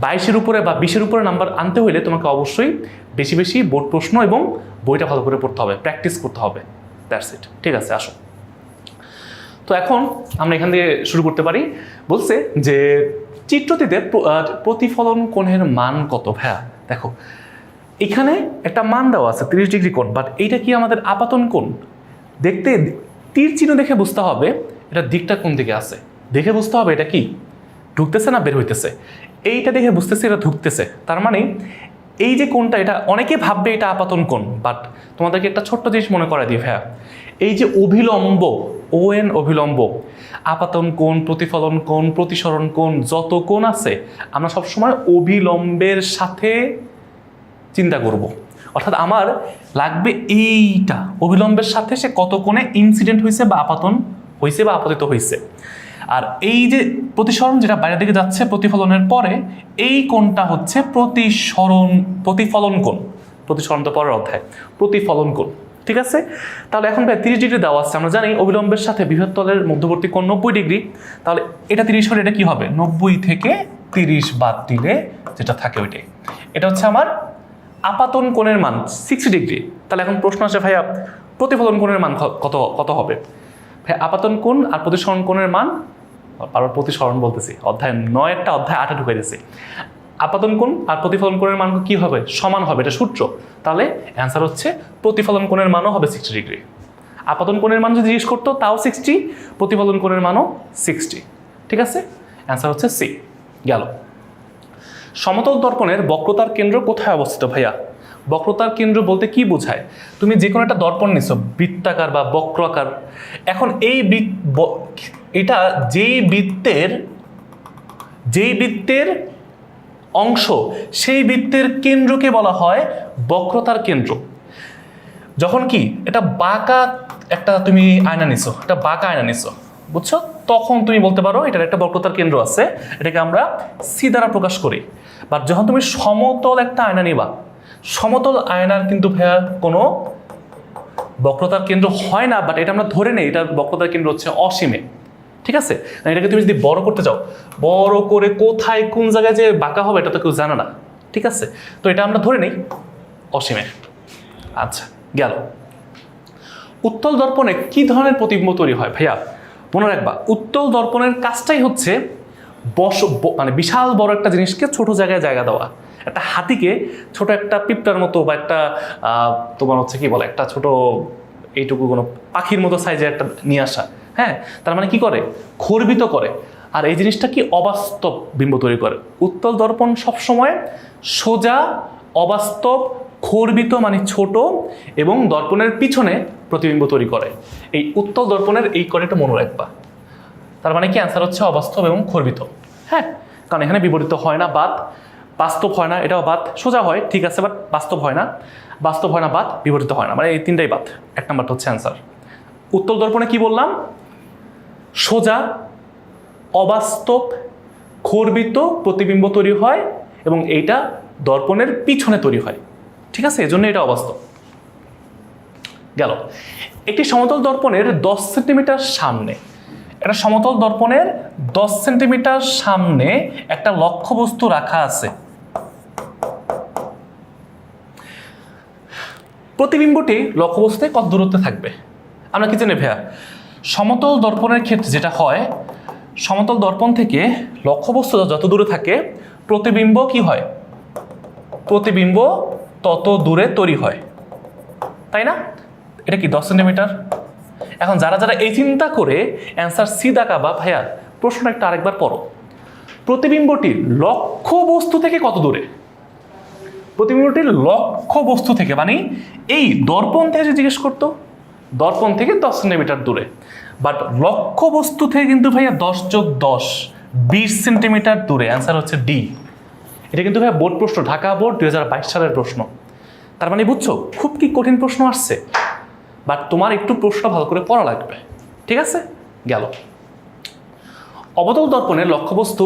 22-এর উপরে বা 20-এর উপরে নাম্বার আনতে হলে তোমাকে অবশ্যই বেশি বেশি বোর্ড প্রশ্ন এবং বইটা ভালো করে পড়তে হবে, প্র্যাকটিস করতে হবে। That's it. ঠিক আছে, আসো। তো এখন আমরা এখান থেকে শুরু করতে পারি। বলছে যে চিত্রটিতে প্রতিফলন কোণের মান কত? ভাইয়া দেখো এখানে একটা মান দেওয়া আছে 30 ডিগ্রি কোণ, বাট এইটা কি আমাদের আপাতন কোণ? দেখতে তীর চিহ্ন দেখে বুঝতে হবে এটা দিকটা কোন দিকে আছে, দেখে বুঝতে হবে এটা কি ঢুকতেছে না বের হইতেছে। এইটা দেখে বুঝতেছে এটা ঢুকতেছে, তার মানে এই যে কোণটা, এটা অনেকে ভাববে এটা আপাতন কোণ, বাট তোমাদেরকে একটা ছোট্ট জিনিস মনে করা দিই ভাইয়া, এই যে অভিলম্ব ON অভিলম্ব, আপাতন কোণ, প্রতিফলন কোণ, প্রতিসরণ কোণ, যত কোণ আছে আমরা সবসময় অভিলম্বের সাথে চিন্তা করব। অর্থাৎ আমার লাগবে এইটা অভিলম্বের সাথে সে কত কোণে ইনসিডেন্ট হয়েছে বা আপতন হয়েছে বা আপতিত হয়েছে। আর এই যে প্রতিসরণ যেটা বাইরের দিকে যাচ্ছে প্রতিফলনের পরে, এই কোণটা হচ্ছে প্রতিফলন কোণ। প্রতিসরণ তো পরের অধ্যায়, প্রতিফলন কোণ। ঠিক আছে, তাহলে এখন 30 ডিগ্রি দেওয়া আছে, আমরা জানি অভিলম্বের সাথে বৃহত্তলের মধ্যবর্তী কোণ 90 ডিগ্রি, তাহলে এটা 30 হলে এটা কি হবে? 90 থেকে 30 বাদ দিলে যেটা থাকে ওইটাই। এটা হচ্ছে আমার আপাতন কোণের মান 60 ডিগ্রি। তাহলে এখন প্রশ্ন আসে ভাইয়া প্রতিফলন কোণের মান কত কত হবে? ভাই আপাতন কোণ আর প্রতিসরণ কোণের মান, বারবার প্রতিসরণ বলতেছি, অধ্যায় 9 অধ্যায় 8 ঢুকে দিয়েছি। আপাতন কোণ আর প্রতিফলন কোণের মান কি হবে? সমান হবে, এটা সূত্র। তাহলে অ্যান্সার হচ্ছে প্রতিফলন কোণের মানও হবে 60 ডিগ্রি। আপাতন কোণের মান যদি জিজ্ঞেস করতো তাও 60, প্রতিফলন কোণের মানও 60। ঠিক আছে, অ্যান্সার হচ্ছে সি। গেল। সমতল দর্পণের বক্রতার কেন্দ্র কোথায় অবস্থিত ভাইয়া? বক্রতার কেন্দ্র বলতে কি বোঝায়? তুমি যে কোনো একটা দর্পণ নিছো, বৃত্তাকার বা বক্রাকার। এখন এই এটা যেই বৃত্তের অংশ, সেই বৃত্তের কেন্দ্রকে বলা হয় বক্রতার কেন্দ্র। যখন কি এটা বাঁকা একটা তুমি আয়না নিছো, একটা বাঁকা আয়না নিছো, বুঝছো, তখন তুমি বলতে পারো এটার একটা বক্রতার কেন্দ্র আছে, এটাকে আমরা সি দ্বারা প্রকাশ করি। বাট যখন তুমি সমতল একটা আয়না নিবা, সমতল আয়নার কিন্তু ভাইয়া কোনো বক্রতার কেন্দ্র হয় না, বাট এটা আমরা ধরে নেই এটার বক্রতার কেন্দ্র হচ্ছে অসীমে। ঠিক আছে, এটাকে তুমি যদি বড় করতে চাও, বড় করে কোথায় কোন জায়গায় যে বাঁকা হবে এটা তো কেউ জানে না। ঠিক আছে, তো এটা আমরা ধরে নেই অসীমে। আচ্ছা, গেল। উত্তল দর্পণে কি ধরনের প্রতিবিম্ব তৈরি হয় ভাইয়া? মনে রাখবা, উত্তল দর্পণের কাজটাই হচ্ছে মানে বিশাল বড় একটা জিনিসকে ছোট জায়গায় জায়গা দেওয়া। একটা হাতিকে ছোট একটা পিঁপড়ার মতো বা একটা তোমার হচ্ছে কি বলে একটা ছোট এইটুকু কোনো পাখির মতো সাইজে একটা নিয়ে আসা। হ্যাঁ, তার মানে কি করে? খর্বিত করে। আর এই জিনিসটা কি অবাস্তব বিম্ব তৈরি করে। উত্তল দর্পণ সবসময় সোজা, অবাস্তব, খর্বিত মানে ছোট এবং দর্পণের পিছনে প্রতিবিম্ব তৈরি করে। এই উত্তল দর্পণের এই করেটা মনে রাখবা। তার মানে কি অ্যান্সার হচ্ছে অবাস্তব এবং খর্বিত। হ্যাঁ, কারণ এখানে বিপরীত হয় না, বাদ, বাস্তব হয় না, এটাও বাদ, সোজা হয় ঠিক আছে, বাট বাস্তব হয় না, বাস্তব হয় না বাদ, বিপরীত হয় না, মানে এই তিনটাই বাদ। 1 নাম্বারটা হচ্ছে অ্যান্সার। উত্তল দর্পণে কি বললাম? সোজা, অবাস্তব, খর্বিত প্রতিবিম্ব তৈরি হয় এবং এইটা দর্পণের পিছনে তৈরি হয়। ঠিক আছে, এজন্য এটা অবাস্তব। গেল। একটি সমতল দর্পণের 10 সেন্টিমিটার সামনে, একটা সমতল দর্পণের 10 সেন্টিমিটার সামনে একটা লক্ষ্যবস্তু রাখা আছে। প্রতিবিম্বটি লক্ষ্যবস্তুতে কত দূরত্বে থাকবে? আমরা কি জানি ভাইয়া, সমতল দর্পণের ক্ষেত্রে যেটা হয়, সমতল দর্পণ থেকে লক্ষ্যবস্তু যত দূরে থাকে প্রতিবিম্ব কি হয়? প্রতিবিম্ব তত দূরে তৈরি হয়, তাই না? এটা কি 10 সেন্টিমিটার? এখন যারা যারা এই চিন্তা করে অ্যান্সার সি দেখাবা, ভাইয়া প্রশ্নটা একটা আরেকবার পড়ো। প্রতিবিম্বটির লক্ষ্যবস্তু থেকে কত দূরে? প্রতিবিম্বটির লক্ষ্যবস্তু থেকে মানে এই দর্পণ থেকে যদি জিজ্ঞেস করতো, দর্পণ থেকে 10 সেন্টিমিটার দূরে, বাট লক্ষ্যবস্তু থেকে কিন্তু ভাইয়া 10 যোগ 10 20 সেন্টিমিটার দূরে। অ্যান্সার হচ্ছে ডি। এটা কিন্তু ভাইয়া বোর্ড প্রশ্ন, ঢাকা বোর্ড 2022 সালের প্রশ্ন। তার মানে বুঝছো খুব কি কঠিন প্রশ্ন আসছে, বাট তোমার একটু প্রশ্ন ভালো করে পড়া লাগবে। ঠিক আছে, গেল। অবতল দর্পণের লক্ষ্যবস্তু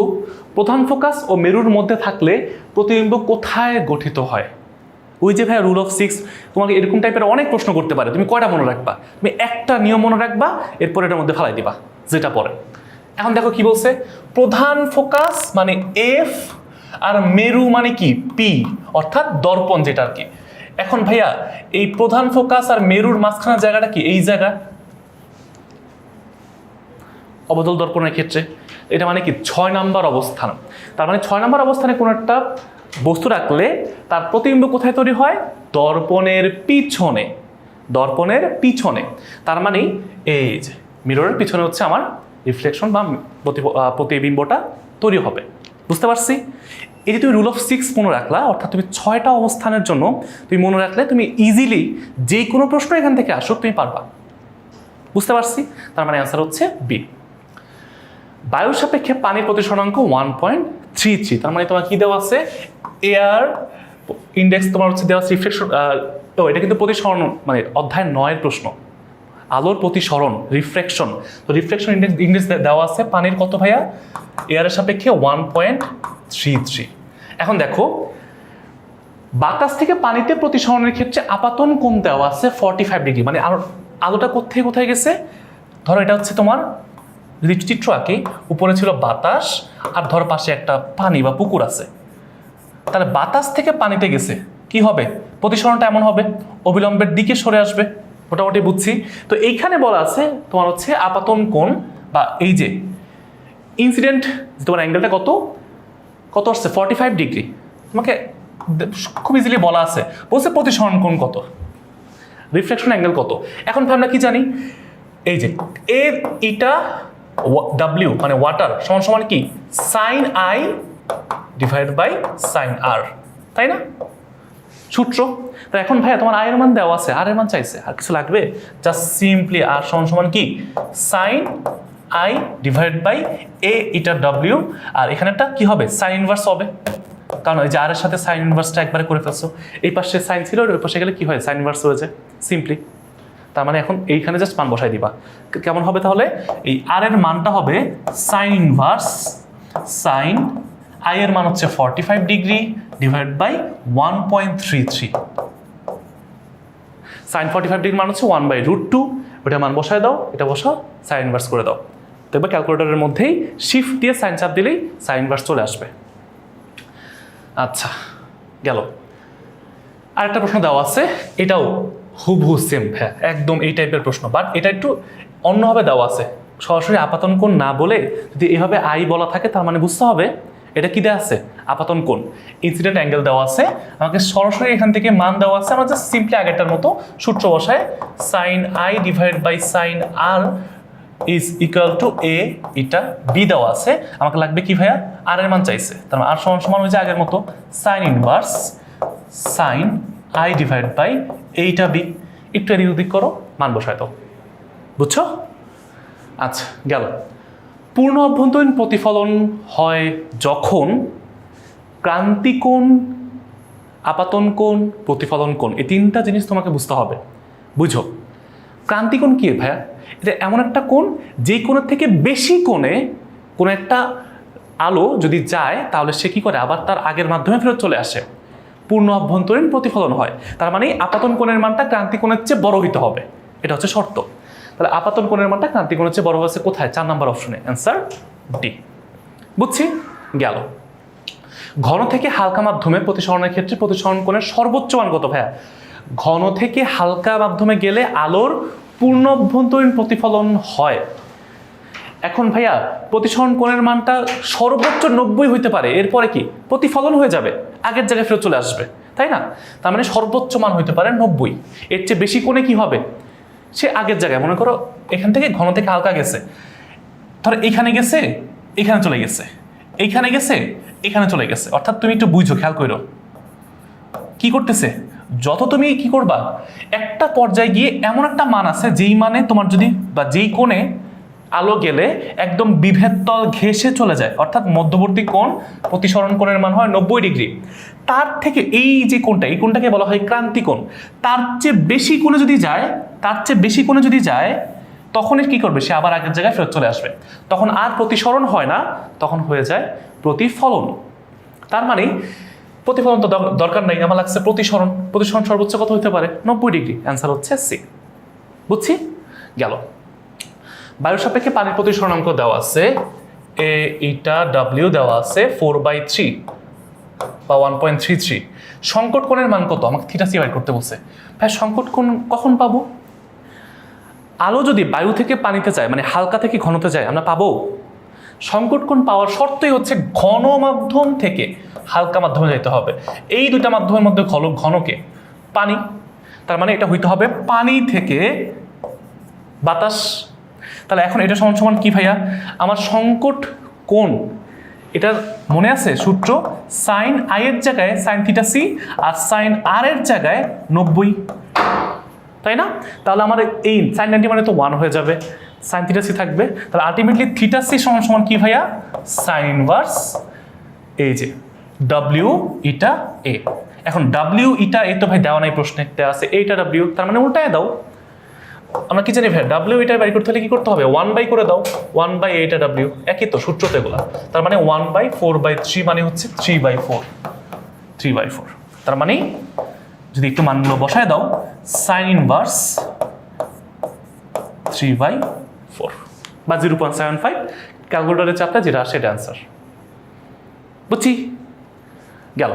প্রধান ফোকাস ও মেরুর মধ্যে থাকলে প্রতিবিম্ব কোথায় গঠিত হয়? ওই যে ভাইয়া রুল অফ 6, তোমাকে এরকম টাইপের অনেক প্রশ্ন করতে পারে। তুমি কয়টা মনে রাখবা? তুমি একটা নিয়ম মনে রাখবা, এরপর এটার মধ্যে ফেলাই দিবা যেটা পরে। এখন দেখো কি বলছে, প্রধান ফোকাস মানে এফ আর মেরু মানে কি পি, অর্থাৎ দর্পণ যেটা আর কি। এখন ভাইয়া এই প্রধান ফোকাস আর মেরুর মাঝখানের জায়গাটা কি? এই জায়গা। অবতল দর্পণের ক্ষেত্রে এটা মানে কি 6 নাম্বার অবস্থান। তার মানে 6 নাম্বার অবস্থানে কোনো একটা বস্তু রাখলে তার প্রতিবিম্ব কোথায় তৈরি হয়? দর্পণের পিছনে। দর্পণের পিছনে, তার মানে এই যে মিররের পিছনে হচ্ছে আমার রিফ্লেকশন বা প্রতিবিম্বটা তৈরি হবে। বুঝতে পারছি? এই যে তুমি রুল অফ 6 মনে রাখলা, অর্থাৎ তুমি 6টা অবস্থানের জন্য তুমি মনে রাখলে তুমি ইজিলি যে কোনো প্রশ্ন এখান থেকে আসুক তুমি পারবা। বুঝতে পারছি? তার মানে অ্যান্সার হচ্ছে বি। বায়ুর সাপেক্ষে পানির প্রতিসরণাঙ্ক 1.33। তার মানে তোমার কি দেওয়া আছে? এয়ার ইন্ডেক্স তোমার হচ্ছে দেওয়া আছে রিফ্লেকশন। তো এটা কিন্তু প্রতিসরণ মানে অধ্যায় 9 প্রশ্ন, আলোর প্রতিসরণ, রিফ্লেকশন। তো রিফ্লেকশন ইন্ডেক্স দেওয়া আছে পানির কত ভাইয়া? এয়ারের সাপেক্ষে 1.33। এখন দেখো বাতাস থেকে পানিতে প্রতিসরণের ক্ষেত্রে আপাতন কোণ দেওয়া আছে 45 ডিগ্রি। মানে আলোটা কোথায় কোথায় গেছে? ধরো এটা হচ্ছে তোমার, যদি চিত্র আঁকি, উপরে ছিল বাতাস আর ধর পাশে একটা পানি বা পুকুর আছে। তাহলে বাতাস থেকে পানিতে গেছে কি হবে, প্রতিসরণটা এমন হবে অবিলম্বের দিকে সরে আসবে, মোটামুটি বুঝছি। তো এইখানে বলা আছে তোমার হচ্ছে আপাতন কোণ বা এই যে ইনসিডেন্ট তোমার অ্যাঙ্গেলটা কত কত আসছে 45 ডিগ্রি, তোমাকে খুব ইজিলি বলা আছে, বলছে প্রতিসরণ কোণ কত, রিফ্লেকশন অ্যাঙ্গেল কত। এখন আমরা কি জানি, এই যে এ ইটা ডাব্লিউ মানে ওয়াটার সমান সমান কি sine I divide by sine R, তাই না সূত্র। তো এখন ভাইয়া তোমার আয়ের মান দেওয়া আছে, আর এর মান চাইছে, আর কিছু লাগবে, জাস্ট সিম্পলি আর সমান সমান কি সাইন আই ডিভাইড বাই এ ইটা ডাব্লিউ, আর এখানেটা কি হবে সাইন ইনভার্স হবে, কারণ ওই যে আর এর সাথে সাইন ইনভার্সটা একবারে করে ফেলছো, এই পাশে সাইন ছিল ওই পাশে গেলে কি হয় সাইন ইনভার্স হয়েছে সিম্পলি। তার মানে এখন এইখানে জাস্ট মান বসাই দিবা, কেমন হবে তাহলে এই আর এর মানটা হবে সাইন ইনভার্স সাইন আই এর মান হচ্ছে 45 degree divide by 1.33, sine 45 degree মান হচ্ছে 1/√2, ওটা মান বসায় দাও, এটা বসাও সাইন ইনভার্স করে দাও, দেখবে ক্যালকুলেটরের মধ্যেই শিফট দিয়ে সাইন চাপ দিলেই সাইন ইনভার্স চলে আসবে। আচ্ছা গেল। আরেকটা প্রশ্ন দেওয়া আছে, এটাও হুবহু সেম, হ্যাঁ একদম এই টাইপের প্রশ্ন, বাট এটা একটু অন্যভাবে দেওয়া আছে, সরাসরি আপাতন কোণ না বলে যদি এভাবে আই বলা থাকে তার মানে বুঝতে হবে এটা কি দেওয়া আছে আপাতন কোণ, ইনসিডেন্ট অ্যাঙ্গেল দেওয়া আছে, আমাকে সরাসরি এখান থেকে মান দেওয়া আছে, আমরা জাস্ট সিম্পলি আগেরটার মতো সূত্র বসায় sine I divide by sine R is equal to A eta B দেওয়া আছে, আমাকে লাগবে কি ভাইয়া আর এর মান চাইছে, তার মানে আর সমান সমান হয়ে যায় আগের মতো sine inverse sine I divide by এইটা বি, একটু এদিক ওদিক করো মান বসায় দাও, বুঝছো। আচ্ছা গেল। পূর্ণ অভ্যন্তরীণ প্রতিফলন হয় যখন ক্রান্তিকোণ, আপাতন কোণ, প্রতিফলন কোণ, এই তিনটা জিনিস তোমাকে বুঝতে হবে, বুঝো। ক্রান্তিকোণ কি ভাইয়া, এটা এমন একটা কোণ যেই কোণের থেকে বেশি কোণে কোনো একটা আলো যদি যায় তাহলে সে কি করে আবার তার আগের মাধ্যমে ফেরত চলে আসে, পূর্ণ অভ্যন্তরীণ প্রতিফলন হয়, তার মানে আপাতন কোণের মানটা ক্রান্তিকোণের চেয়ে বড় হইতে হবে, এটা হচ্ছে শর্ত। তাহলে আপাতন কোণের মানটা ক্রান্তিকোণের চেয়ে বড় হয়েছে কোথায়, 4 নম্বর অপশনে, অ্যান্সার ডি। বুঝছি গেল। ঘন থেকে হালকা মাধ্যমে প্রতিসরণের ক্ষেত্রে প্রতিসরণ কোণের সর্বোচ্চ মান কত ভাইয়া, ঘন থেকে হালকা মাধ্যমে গেলে আলোর পূর্ণ অভ্যন্তরীণ প্রতিফলন হয়। এখন ভাইয়া প্রতিসরণ কোণের মানটা সর্বোচ্চ 90 হইতে পারে, এরপরে কি প্রতিফলন হয়ে যাবে আগের জায়গায় ফেরত চলে আসবে, তাই না, তার মানে সর্বোচ্চ মান হইতে পারে 90, এর চেয়ে বেশি কোণে কি হবে সে আগের জায়গায়, মনে করো এখান থেকে ঘন থেকে হালকা গেছে, ধরো এইখানে গেছে এখানে চলে গেছে, এইখানে গেছে এখানে চলে গেছে, অর্থাৎ তুমি একটু বুঝো খেয়াল করো কি করতেছে, যত তুমি কি করবা একটা পর্যায়ে গিয়ে এমন একটা মান আছে যেই মানে তোমার যদি বা যেই কোণে আলো গেলে একদম বিভেদ তল ঘেঁষে চলে যায়, অর্থাৎ মধ্যবর্তী কোণ প্রতিসরণ কোণের মান হয় 90 ডিগ্রি, তার থেকে এই যে কোণটা এই কোণটাকে বলা হয় ক্রান্তি কোণ, তার চেয়ে বেশি কোণে যদি যায়, তার চেয়ে বেশি কোণে যদি যায় তখন কি করবে সে আবার আগের জায়গায় ফেরত চলে আসবে, তখন আর প্রতিসরণ হয় না, তখন হয়ে যায় প্রতিফলন। তার মানে প্রতিফলন তো দরকার নাই, আমার লাগছে প্রতিসরণ, প্রতিসরণ সর্বোচ্চ কত হতে পারে 90 ডিগ্রি, অ্যান্সার হচ্ছে সি। বুঝছি গেল। বায়ুর সাপেক্ষে পানির প্রতিসরণাঙ্ক দেওয়া আছে, এ ইটা ডাব্লিউ দেওয়া আছে 4/3 বা 1.33, সংকট কোণের মান কত, আমাকে থিটা সি বাইর করতে বলছে। ভাই সংকট কোণ কখন পাবো, আলো যদি বায়ু থেকে পানিতে যায় মানে হালকা থেকে ঘনতে যায় আমরা পাবো, সংকট কোণ পাওয়ার শর্তই হচ্ছে ঘন মাধ্যম থেকে হালকা মাধ্যমে যেতে হবে, এই দুইটা মাধ্যমের মধ্যে ঘনকে পানি, তার মানে এটা হইতে হবে পানি থেকে বাতাস। তাহলে এখন এটা সমান সমান কি ভাইয়া, আমার সংকট কোণ এটার মনে আছে সূত্র, সাইন আই এর জায়গায় সাইন থিটা সি আর সাইন আর এর জায়গায় 90, তাই না, তাহলে আমার এই সাইন 90 মানে তো 1 হয়ে যাবে, সাইন থিটা সি থাকবে, তাহলে আলটিমেটলি থিটা সি সমান সমান কি ভাইয়া সাইন ইনভার্স এই যে ডাব্লিউ ইটা এ। এখন ডাব্লিউ ইটা এ তো ভাই দেওয়া নাই প্রশ্নে, দেওয়া আছে এইটা ডাব্লিউ, তার মানে উল্টায় দাও, আমরা কি জানি ভাই ডাব্লিউ এটা বাই করতে হলে কি করতে হবে 1 করে দাও, 1 এইটা ডাব্লিউ, একই তো সূত্র তো এগুলা, তার মানে 1/4/3 মানে হচ্ছে 3/4, 3/4, তার মানে যদি একটু মানগুলো বসায় দাও সাইন ইনভার্স 3/4 বা 0.75, ক্যালকুলেটরের চাপটা যেটা আসে এটা অ্যান্সার। বুঝছি গেল।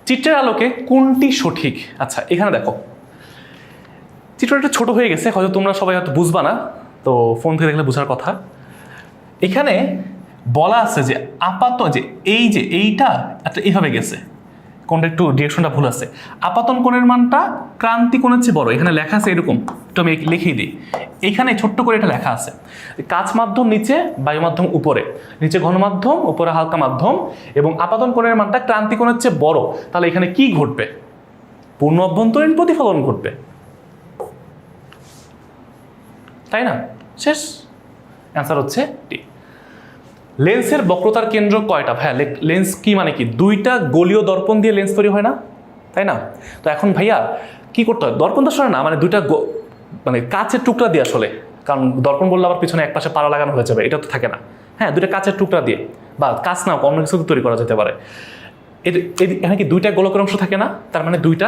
চিত্রের আলোকে কোনটি সঠিক? আচ্ছা এখানে দেখো, চিত্রটা ছোট হয়ে গেছে, হয়তো তোমরা সবাই হয়তো বুঝবা না, তো ফোন থেকে দেখলে বোঝার কথা। এখানে বলা আছে যে আপাত যে এইটা একটা এইভাবে গেছে, কোনটা একটু ডিরেকশনটা ভুল আছে। আপাতন কোণের মানটা ক্রান্তি কোণের চেয়ে বড়, এখানে লেখা আছে এরকম, একটু আমি লিখেই দিই। এখানে ছোট্ট করে এটা লেখা আছে, কাচ মাধ্যম নিচে, বায়ু মাধ্যম উপরে, নিচে ঘন মাধ্যম, উপরে হালকা মাধ্যম, এবং আপাতন কোণের মানটা ক্রান্তি কোণের চেয়ে বড়। তাহলে এখানে কি ঘটবে? পূর্ণ অভ্যন্তরীণ প্রতিফলন ঘটবে, তাই না? শেষ, অ্যান্সার হচ্ছে ডি। লেন্সের বক্রতার কেন্দ্র কয়টা? ভাইয়া লেন্স কি মানে কি? দুইটা গলীয় দর্পণ দিয়ে লেন্স তৈরি হয় না, তাই না? তো এখন ভাইয়া কি করতে হয়? দর্পণ তো আসলে না, মানে দুইটা মানে কাচের টুকরা দিয়ে আসলে, কারণ দর্পণ বললে আবার পিছনে এক পাশে পাড়া লাগানো হয়ে যাবে, এটা তো থাকে না। হ্যাঁ, দুইটা কাচের টুকরা দিয়ে, বা কাচ না অন্য কিছু তৈরি করা যেতে পারে। এখানে কি দুইটা গোলকের অংশ থাকে না? তার মানে দুইটা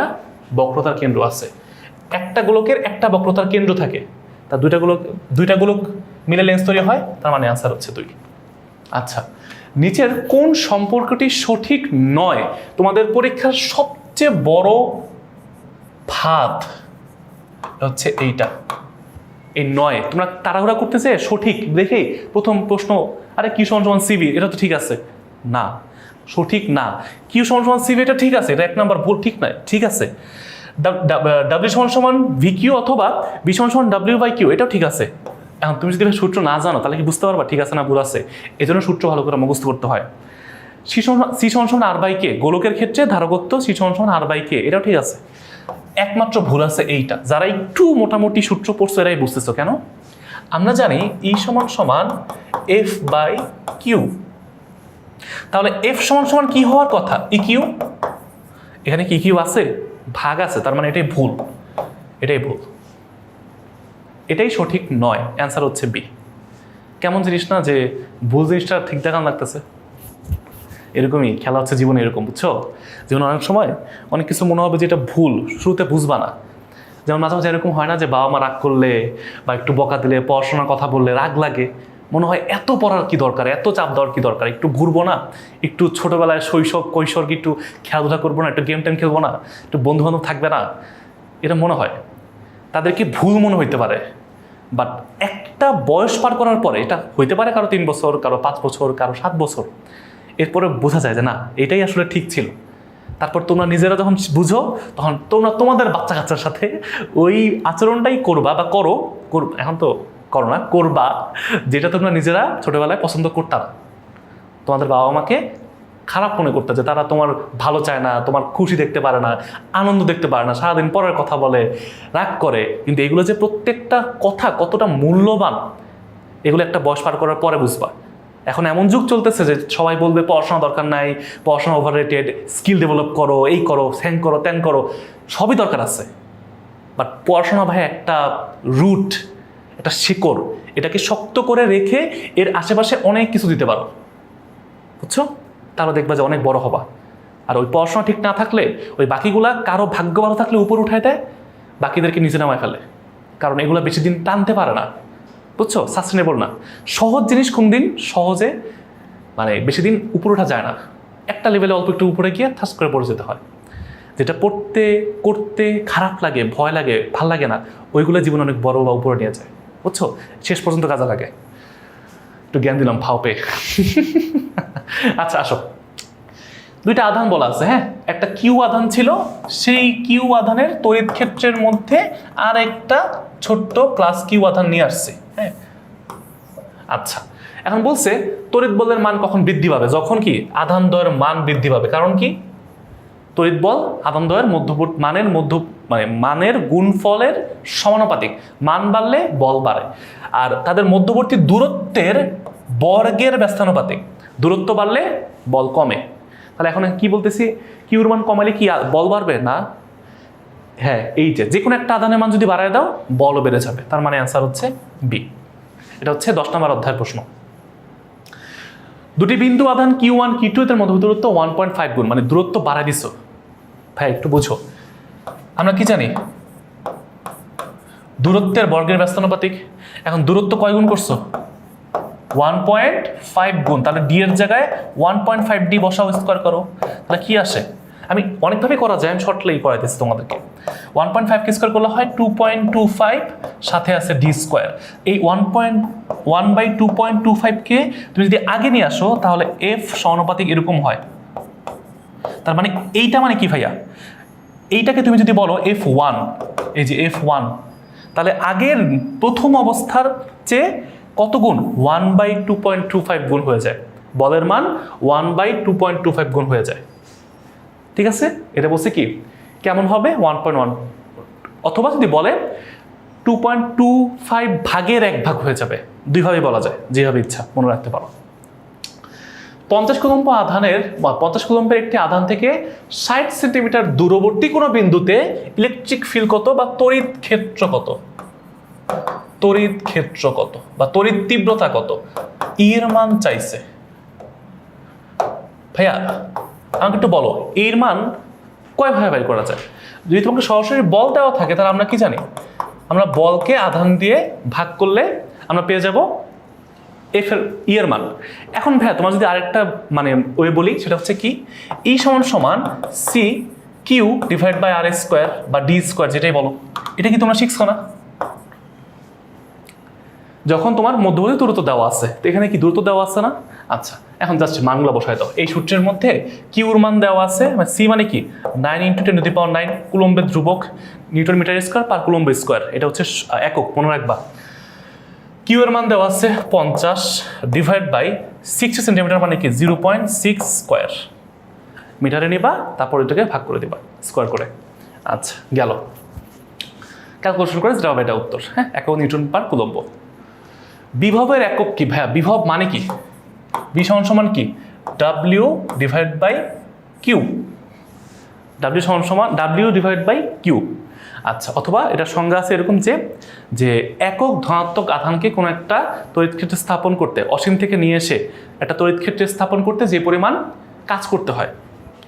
বক্রতার কেন্দ্র আছে। একটা গোলকের একটা বক্রতার কেন্দ্র থাকে, তা দুইটা গোলক মিলে লেন্স তৈরি হয়, তার মানে আনসার হচ্ছে 2। আচ্ছা, নিচের কোন সম্পর্কটি সঠিক নয়? তোমাদের পরীক্ষার সবচেয়ে বড় ফাঁদ হচ্ছে এইটা, এই নয়। তোমরা তাড়াহুড়া করতেছে সঠিক দেখে প্রথম প্রশ্ন, আরে কিউ সমান সিবি, এটা তো ঠিক আছে না, সঠিক না। কিউ সমান সিবি, এটা ঠিক আছে, এটা 1 নাম্বার ভুল, ঠিক নয়, ঠিক আছে। ডাব্লিউ সমান ভি কিউ অথবা বি সমান ডাব্লিউ বাই কিউ, এটাও ঠিক আছে। এখন তুমি যদি সূত্র না জানো তাহলে কি বুঝতে পারবা ঠিক আছে না ভুল আছে? এই জন্য সূত্র ভালো করে মুখস্থ করতে হয়। সি সমান আর বাই কে, গোলকের ক্ষেত্রে ধারকত্ব সি সমান আর বাই কে, এটাও ঠিক আছে। একমাত্র ভুল আছে এইটা, যারা একটু মোটামুটি সূত্র পড়ছো এরাই বুঝতেছো। কেন? আমরা জানি ই সমান এফ বাই কিউ, তাহলে এফ সমান কি হওয়ার কথা? E Q. এখানে কি কিউ আছে? ভাগ আছে, তার মানে এটাই ভুল, এটাই ভুল, এটাই সঠিক নয়। অ্যান্সার হচ্ছে বি। কেমন জিনিস না যে ভুল জিনিসটা ঠিক দেখান লাগতেছে? এরকমই খেলা হচ্ছে জীবনে, এরকম বুঝছো? জীবনে অনেক সময় অনেক কিছু মনে হবে যে এটা ভুল, শুরুতে বুঝবা না। যেমন মাঝে মাঝে এরকম হয় না যে বাবা মা রাগ করলে বা একটু বকা দিলে, পড়াশোনার কথা বললে রাগ লাগে, মনে হয় এত পড়ার কি দরকার, এত চাপ দেওয়ার কি দরকার, একটু ঘুরবো না, একটু ছোটবেলায় শৈশব কৈশোর কি একটু খেলাধুলা করবো না, একটু গেম টেম খেলবো না, একটু বন্ধু বান্ধব থাকবে না, এটা মনে হয়। তাদেরকে ভুল মনে হইতে পারে, বাট একটা বয়স পার করার পরে এটা হইতে পারে কারো 3 বছর, কারো 5 বছর, কারো 7 বছর, এরপরে বোঝা যায় যে না এটাই আসলে ঠিক ছিল। তারপর তোমরা নিজেরা যখন বুঝো তখন তোমরা তোমাদের বাচ্চা কাচ্চার সাথে ওই আচরণটাই করবা বা করো, এখন তো করো না, করবা যেটা তোমরা নিজেরা ছোটবেলায় পছন্দ করতাম। তোমাদের বাবা মাকে খারাপ মনে করতে যে তারা তোমার ভালো চায় না, তোমার খুশি দেখতে পারে না, আনন্দ দেখতে পারে না, সারাদিন পরের কথা বলে, রাগ করে। কিন্তু এগুলো যে প্রত্যেকটা কথা কতটা মূল্যবান, এগুলো একটা বয়স পার করার পরে বুঝবা। এখন এমন যুগ চলতেছে যে সবাই বলবে পড়াশোনা দরকার নাই, পড়াশোনা ওভাররেটেড, স্কিল ডেভেলপ করো, এই করো, স্যাং করো, ত্যান করো, সবই দরকার আছে। বাট পড়াশোনা ভাই একটা রুট, একটা শিকড়, এটাকে শক্ত করে রেখে এর আশেপাশে অনেক কিছু দিতে পারো, বুঝছো? তাহলে দেখবা যে অনেক বড় হবা। আর ওই পড়াশোনা ঠিক না থাকলে ওই বাকিগুলা কারো ভাগ্য ভালো থাকলে উপর উঠায় দেয়, বাকিদেরকে নিচে নামায় ফেলে, কারণ এগুলো বেশি দিন টানতে পারে না, বুঝছো? সাস্টেনেবল না। সহজ জিনিস কোন দিন সহজে মানে বেশি দিন উপর ওঠা যায় না, একটা লেভেলে অল্প একটু উপরে গিয়ে থাস করে পড়ে যেতে হয়। যেটা পড়তে করতে খারাপ লাগে, ভয় লাগে, ভাল লাগে না, ওইগুলো জীবন অনেক বড় বা উপরে নিয়ে যায়, বুঝছো? শেষ পর্যন্ত কাজে লাগে। একটু জ্ঞান দিলাম ফাও পে। আচ্ছা আসো, দুইটা আধান বলা আছে, হ্যাঁ, একটা কিউ আধান ছিল, সেই কিউ আধানের তড়িৎ ক্ষেত্রের মধ্যে আর একটা ছোট্ট প্লাস কিউ আধান নিয়ে আসছে, হ্যাঁ। আচ্ছা, এখন বলছে তড়িৎ বলের মান কখন বৃদ্ধি পাবে? যখন কি আধান দ্বয়ের মান বৃদ্ধি পাবে। কারণ কি? তড়িৎ বল আধান দ্বয়ের মধ্যবর্তী মানের গুণফলের সমানুপাতিক, মান বাড়লে বল বাড়ে, আর তাদের মধ্যবর্তী দূরত্বের বর্গের ব্যস্তানুপাতিক, দূরত্ব বাড়লে বল কমে। তাহলে এখন কি বলতেছি, কিউর মান কমালে কি বল বাড়বে না? হ্যাঁ, এই যে কোনো একটা আধানের মান যদি বাড়ায় দাও বলও বেড়ে যাবে, তার মানে অ্যান্সার হচ্ছে বি। এটা হচ্ছে 10 নম্বর অধ্যায়ের প্রশ্ন। দুটি বিন্দু আধান Q1 Q2 এর মধ্যে দূরত্ব 1.5 গুণ, মানে দূরত্ব বাড়ায় দিছো। ভাই একটু বুঝো, আমরা কি জানি দূরত্বের বর্গের ব্যস্তানুপাতিক। এখন দূরত্ব কয় গুণ করছো? 1.5 গুণ, তাহলে ডি এর জায়গায় 1.5 ডি বসাও, স্কোয়ার করো, তাহলে কি আসে? আমি অনেকভাবে করা যায়, আমি শর্টলি করাইতেছি তোমাদেরকে। 1.5 কে স্কোয়ার করলে হয় 2.25, সাথে আছে ডি স্কোয়ার। এই 1/2.25কে তুমি যদি আগে নিয়ে আসো তাহলে এফ সমানুপাতিক এরকম হয়। তার মানে এইটা মানে কি ভাইয়া, এইটাকে তুমি যদি বলো F1, এই যে F1, তাহলে আগের প্রথম অবস্থার চেয়ে কত গুণ? 1/2.25 গুণ হয়ে যায়। বলের মান 1/2.25 গুণ হয়ে যায়। ঠিক আছে, এটা বলছে কি কেমন হবে 1.1, অথবা যদি বলে 2.25 ভাগের 1 ভাগ হয়ে যাবে। দুইভাবেই বলা যায়, যেভাবে ইচ্ছা মনে রাখতে পারো। 50 কুলম্ব আধানের বা 50 কুলম্বের একটি আধান থেকে 60 সেন্টিমিটার দূরবর্তী কোনো বিন্দুতে ইলেকট্রিক ফিল্ড কত বা তড়িৎ ক্ষেত্র কত? তড়িৎ ক্ষেত্র কত বা তড়িৎ তীব্রতা কত, এর মান চাইছে। ভাইয়া আমাকে একটু বলো, এর মান কয় ভাবে বের করা যায়? যদি তোমাকে সরাসরি বল দেওয়া থাকে তাহলে আমরা কি জানি, আমরা বলকে আধান দিয়ে ভাগ করলে আমরা পেয়ে যাব এফ এর মান। এখন ভাইয়া তোমার যদি আরেকটা মানে ওয়ে বলি, সেটা হচ্ছে কি, ই সমান সমান C Q divide by R square বা ডি স্কোয়ার, যেটাই বলো। এটা কি তোমরা শিখছো না? যখন তোমার মধ্যবর্তী দূরত্ব দেওয়া আছে, তো এখানে কি দূরত্ব দেওয়া আছে না? আচ্ছা, এখন জাস্ট মানগুলো বসায় দাও। এই সূত্রের মধ্যে কিউর মান দেওয়া আছে, সি মানে কি 9 × 10⁹ কুলম্বের ধ্রুবক, newton metre square per coulomb square, এটা হচ্ছে একক, মনে রাখবা। কিউ এর মান দেওয়া আছে 50 ডিভাইড বাই 60 সেন্টিমিটার মানে কি 0.6 স্কোয়ার। মিটারে নিবা, তারপর এটাকে ভাগ করে দিবা স্কোয়ার করে। আচ্ছা গেল, ক্যালকুলেশন করে যেটা হবে এটা উত্তর। হ্যাঁ, একক নিউটন পার কুলম্ব। বিভবের একক কি ভাইয়া? বিভব মানে কি? বি সমান সমান কি W divide by Q, W সমান সমান ডাব্লিউ ডিভাইড বাই কিউ। আচ্ছা, অথবা এটার সংজ্ঞা আছে এরকম যে একক ধনাত্মক আধানকে কোনো একটা তড়িৎ ক্ষেত্রে স্থাপন করতে, অসীম থেকে নিয়ে এসে একটা তড়িৎ ক্ষেত্রে স্থাপন করতে যে পরিমাণ কাজ করতে হয়,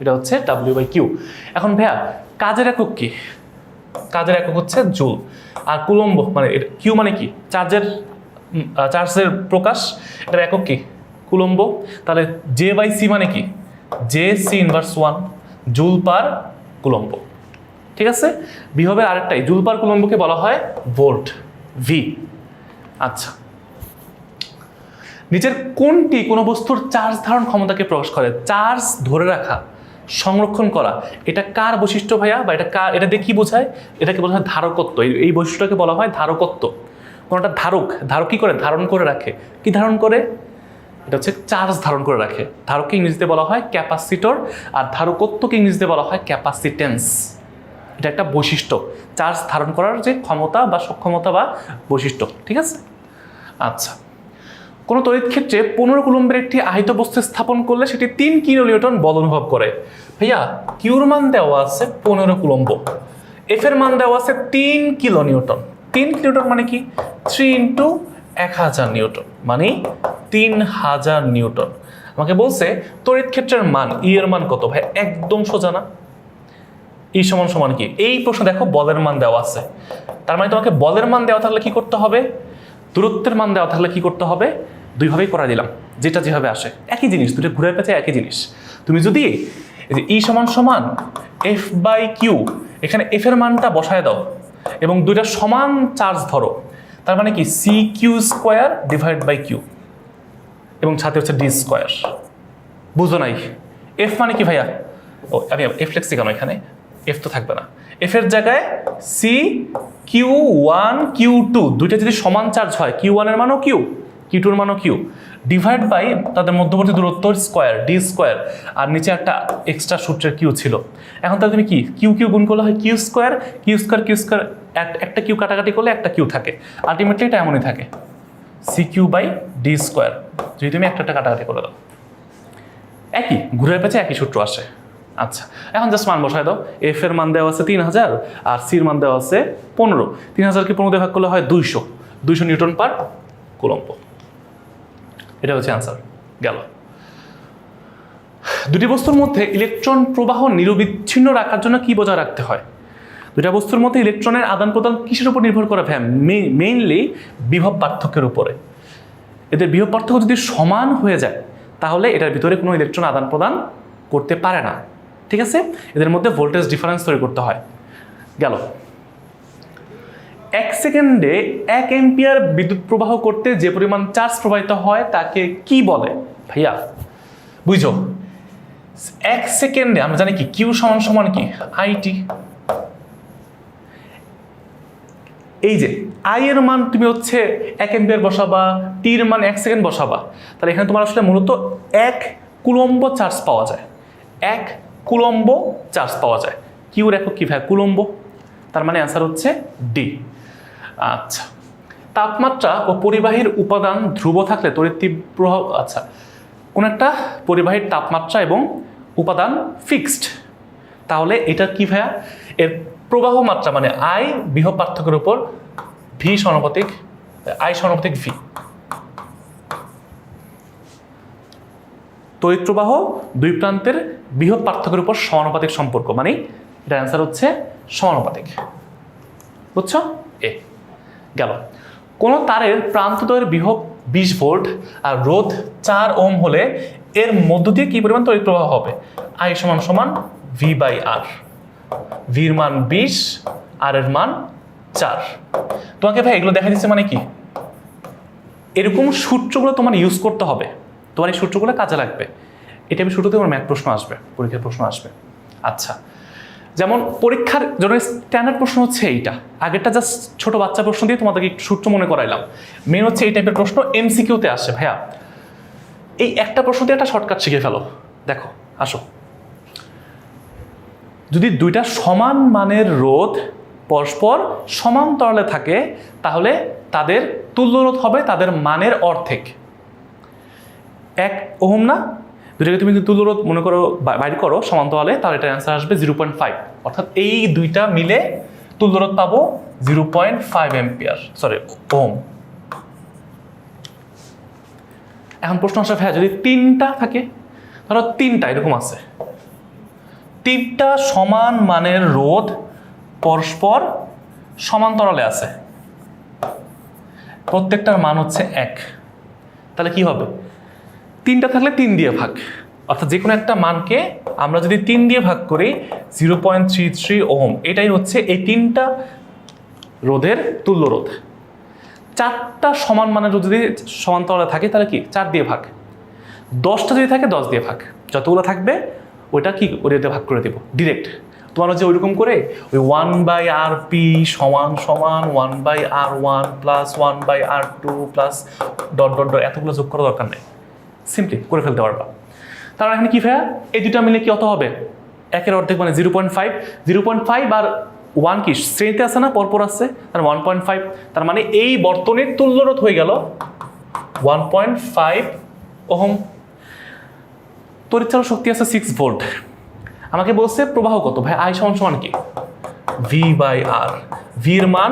এটা হচ্ছে ডাব্লিউ বাই কিউ। এখন ভাইয়া কাজের একক কি? কাজের একক হচ্ছে জুল। আর কুলম্ব মানে কিউ মানে কি চার্জের প্রকাশ, এটার একক কি কুলম্ব। তাহলে জে বাই সি মানে কি J C inverse 1 joule per coulomb. ঠিক আছে, বিভবের আরেকটাই জুল পার কুলম্বকে বলা হয় ভোল্ট, ভি। আচ্ছা, নিচের কোনটি কোনো বস্তুর চার্জ ধারণ ক্ষমতাকে প্রকাশ করে? চার্জ ধরে রাখা, সংরক্ষণ করা, এটা কার বৈশিষ্ট্য ভাইয়া? বা এটা দিয়ে কি বোঝায়? এটাকে বলা হয় ধারকত্ব। এই বৈশিষ্ট্যটাকে বলা হয় ধারকত্ব। কোনটা ধারক কি করে? ধারণ করে রাখে। কি ধারণ করে? এটা হচ্ছে চার্জ ধারণ করে রাখে। ধারককে ইংরেজিতে বলা হয় ক্যাপাসিটর, আর ধারকত্বকে ইংরেজিতে বলা হয় ক্যাপাসিটেন্স। এটা একটা বৈশিষ্ট্য, চার্জ ধারণ করার যে ক্ষমতা বা সক্ষমতা বা বৈশিষ্ট্য। ঠিক আছে, আচ্ছা, কোনো তড়িৎ ক্ষেত্রে 15 কুলম্বের একটি আহিত বস্তু স্থাপন করলে সেটি 3 কিলো নিউটন বল অনুভব করে। ভাইয়া কিউর মান দেওয়া আছে 15 কুলম্ব, এফ এর মান দেওয়া আছে 3 কিলো নিউটন। 3 কিলো নিউটন মানে কি 3 × 1000 নিউটন, মানে 3000 নিউটন। আমাকে বলছে তড়িৎ ক্ষেত্রের মান ই এর মান কত? ভাই একদম সোজা না? ই সমান সমান কি? এই প্রশ্ন দেখো বলের মান দেওয়া আছে, তার মানে তোমাকে বলের মান দেওয়া থাকলে কি করতে হবে, দূরত্বের মান দেওয়া থাকলে কি করতে হবে, দুইভাবেই করা দিলাম, যেটা যেভাবে আসে একই জিনিস, দুটো ঘুরে পেঁচে একই জিনিস। তুমি যদি ই সমান সমান এফ বাই কিউ, এখানে এফ এর মানটা বসায় দাও এবং দুইটা সমান চার্জ ধরো, তার মানে কি C q square divide by q এবং সাথে হচ্ছে ডি স্কোয়ার। বুঝো নাই? এফ মানে কি ভাইয়া? ও আমি এফ লিখছি কেন এখানে, এফ তো থাকবে না। এফ এর জায়গায় C q one q two, দুইটা যদি সমান চার্জ হয়, কিউ ওয়ানের মানও কিউ, কিউ টুর মানও কিউ, ডিভাইড বাই তাদের মধ্যবর্তী দূরত্ব স্কোয়ার, ডি স্কোয়ার, আর নিচে একটা এক্সট্রা সূত্রের কিউ ছিল। এখন তাহলে তুমি কি কিউ কিউ গুণ করলে হয় q square, q square q square, একটা কিউ কাটাকাটি করলে একটা কিউ থাকে, আলটিমেটলি এটা এমনই থাকে C q by D square, যদি তুমি একটা কাটাকাটি করে দাও একই ঘুরে পেঁচে একই সূত্র আসে। আচ্ছা, এখন জাস্ট মান বসায় দাও। এফ এর মান দেওয়া আছে 3000 আর সির মান দেওয়া আছে 15। 3000কে 15 দিয়ে ভাগ করলে হয় 200 নিউটন পার কুলম্ব। এটা হচ্ছে অ্যান্সার। গেল। দুটি বস্তুর মধ্যে ইলেকট্রন প্রবাহ নিরবিচ্ছিন্ন রাখার জন্য কি বজায় রাখতে হয়? দুটা বস্তুর মধ্যে ইলেকট্রনের আদান প্রদান কিসের উপর নির্ভর করে? মেইনলি বিভব পার্থক্যের উপরে। এদের বিভব পার্থক্য যদি সমান হয়ে যায় তাহলে এটার ভিতরে কোনো ইলেকট্রন আদান প্রদান করতে পারে না। ঠিক আছে, এদের মধ্যে ভোল্টেজ ডিফারেন্স তৈরি করতে হয়। গেল, 1 সেকেন্ডে 1 অ্যাম্পিয়ার বিদ্যুৎ প্রবাহ করতে যে পরিমাণ চার্জ প্রবাহিত হয় তাকে কি বলে? ভাইয়া বুঝো, 1 সেকেন্ডে আমরা জানি কি কিউ সমান সমান কি আইটি। এই যে আই এর মান তুমি হচ্ছে 1 অ্যাম্পিয়ার বসাবা, টির মান 1 সেকেন্ড বসাবা, তাহলে এখানে তোমার আসলে মূলত 1 কুলম্ব চার্জ পাওয়া যায়। 1 কুলম্ব চার্জ পাওয়া যায়। কিউর একক কি ভাই? কুলম্ব। তার মানে অ্যান্সার হচ্ছে ডি। আচ্ছা, তাপমাত্রা ও পরিবাহীর উপাদান ধ্রুব থাকলে তড়িৎ প্রবাহ, আচ্ছা কোন একটা পরিবাহীর তাপমাত্রা এবং উপাদান ফিক্সড, তাহলে এটা কি ভাইয়া? এর প্রবাহ মাত্রা মানে আই বিভব পার্থক্যের উপর ভি সমানুপাতিক, আই সমানুপাতিক ভি। তড়িৎ প্রবাহ দুই প্রান্তের বিভব পার্থক্যের উপর সমানুপাতিক সম্পর্ক, মানে এটা অ্যান্সার হচ্ছে সমানুপাতিক। বুঝছো? এ গেল। কোন তারের প্রান্তদ্বয়ের বিভব 20 ভোল্ট আর রোধ 4 ওহম হলে এর মধ্য দিয়ে কি পরিমাণ তড়িৎ প্রবাহ হবে? আই সমান সমান ভি বাই আর। ভির মান 20, আর এর মান 4। তোমাকে ভাই এগুলো দেখা দিচ্ছে মানে কি? এরকম সূত্রগুলো তোমার ইউজ করতে হবে, তোমার এই সূত্রগুলো কাজে লাগবে। এটা আমি সূত্রতে আমার ম্যাথ প্রশ্ন আসবে, পরীক্ষার প্রশ্ন আসবে। আচ্ছা, যেমন পরীক্ষার জন্য স্ট্যান্ডার্ড প্রশ্ন হচ্ছে এইটা, আগেরটা জাস্ট ছোট বাচ্চা প্রশ্ন দিয়ে তোমাদেরকে একটু সূত্র মনে করাইলাম। মেন হচ্ছে এই টাইপের প্রশ্ন এমসিকিউতে আসে ভাইয়া। এই একটা প্রশ্ন দিয়ে একটা শর্টকাট শিখে ফেলো। দেখো, আসো, যদি দুইটা সমান মানের রোধ পরস্পর সমান্তরালে থাকে তাহলে তাদের তুল্য রোধ হবে তাদের মানের অর্ধেক। 1 ওহম না, দুইটাকে তুমি যদি তুল্য রোধ মনে করো বাইর করো সমান্তরালে, তাহলে এটার অ্যান্সার আসবে 0.5। অর্থাৎ এই দুইটা মিলে তুল্য রোধ পাবো 0.5 অ্যাম্পিয়ার, সরি ওহম। এখন প্রশ্ন আসে ভাইয়া যদি 3টা থাকে, ধরো 3টা এরকম আছে, 3টা সমান মানের রোধ পরস্পর সমান্তরালে আছে, প্রত্যেকটার মান হচ্ছে 1, তাহলে কি হবে? 3টা থাকলে 3 দিয়ে ভাগ, অর্থাৎ যে কোনো একটা মানকে আমরা যদি 3 দিয়ে ভাগ করি 0.33 ওহম, এটাই হচ্ছে এই 3টা রোধের তুল্য রোধ। 4টা সমান মানের রোধ যদি সমান্তরালে থাকে তাহলে কি 4 দিয়ে ভাগ, 10টা যদি থাকে 10 দিয়ে ভাগ, যতগুলো থাকবে ওইটা কি ওটা দিয়ে ভাগ করে দেবো ডিরেক্ট। তোমার হচ্ছে ওইরকম করে ওই 1/RP সমান সমান 1/R1 plus 1/R2 plus dot dot dot এতগুলো যোগ করা দরকার নেই, সিম্পলি করে ফেলতে পারবা। তার এখানে কি ভাইয়া এই দুটা মিলে কি কত হবে? 1-এর অর্ধেক মানে 0.5, 0.5 আর 1 কি শ্রেণীতে আছে না, পরপর আছে, তার 1.5, তার মানে এই বর্তনীর তুল্য রোধ হয়ে গেল 1.5 ওহম। তড়িৎচালক শক্তি আছে 6 ভোল্ট। আমাকে বলছে প্রবাহ কত? ভাই আই সমান সমান কি ভি বাই আর। ভির মান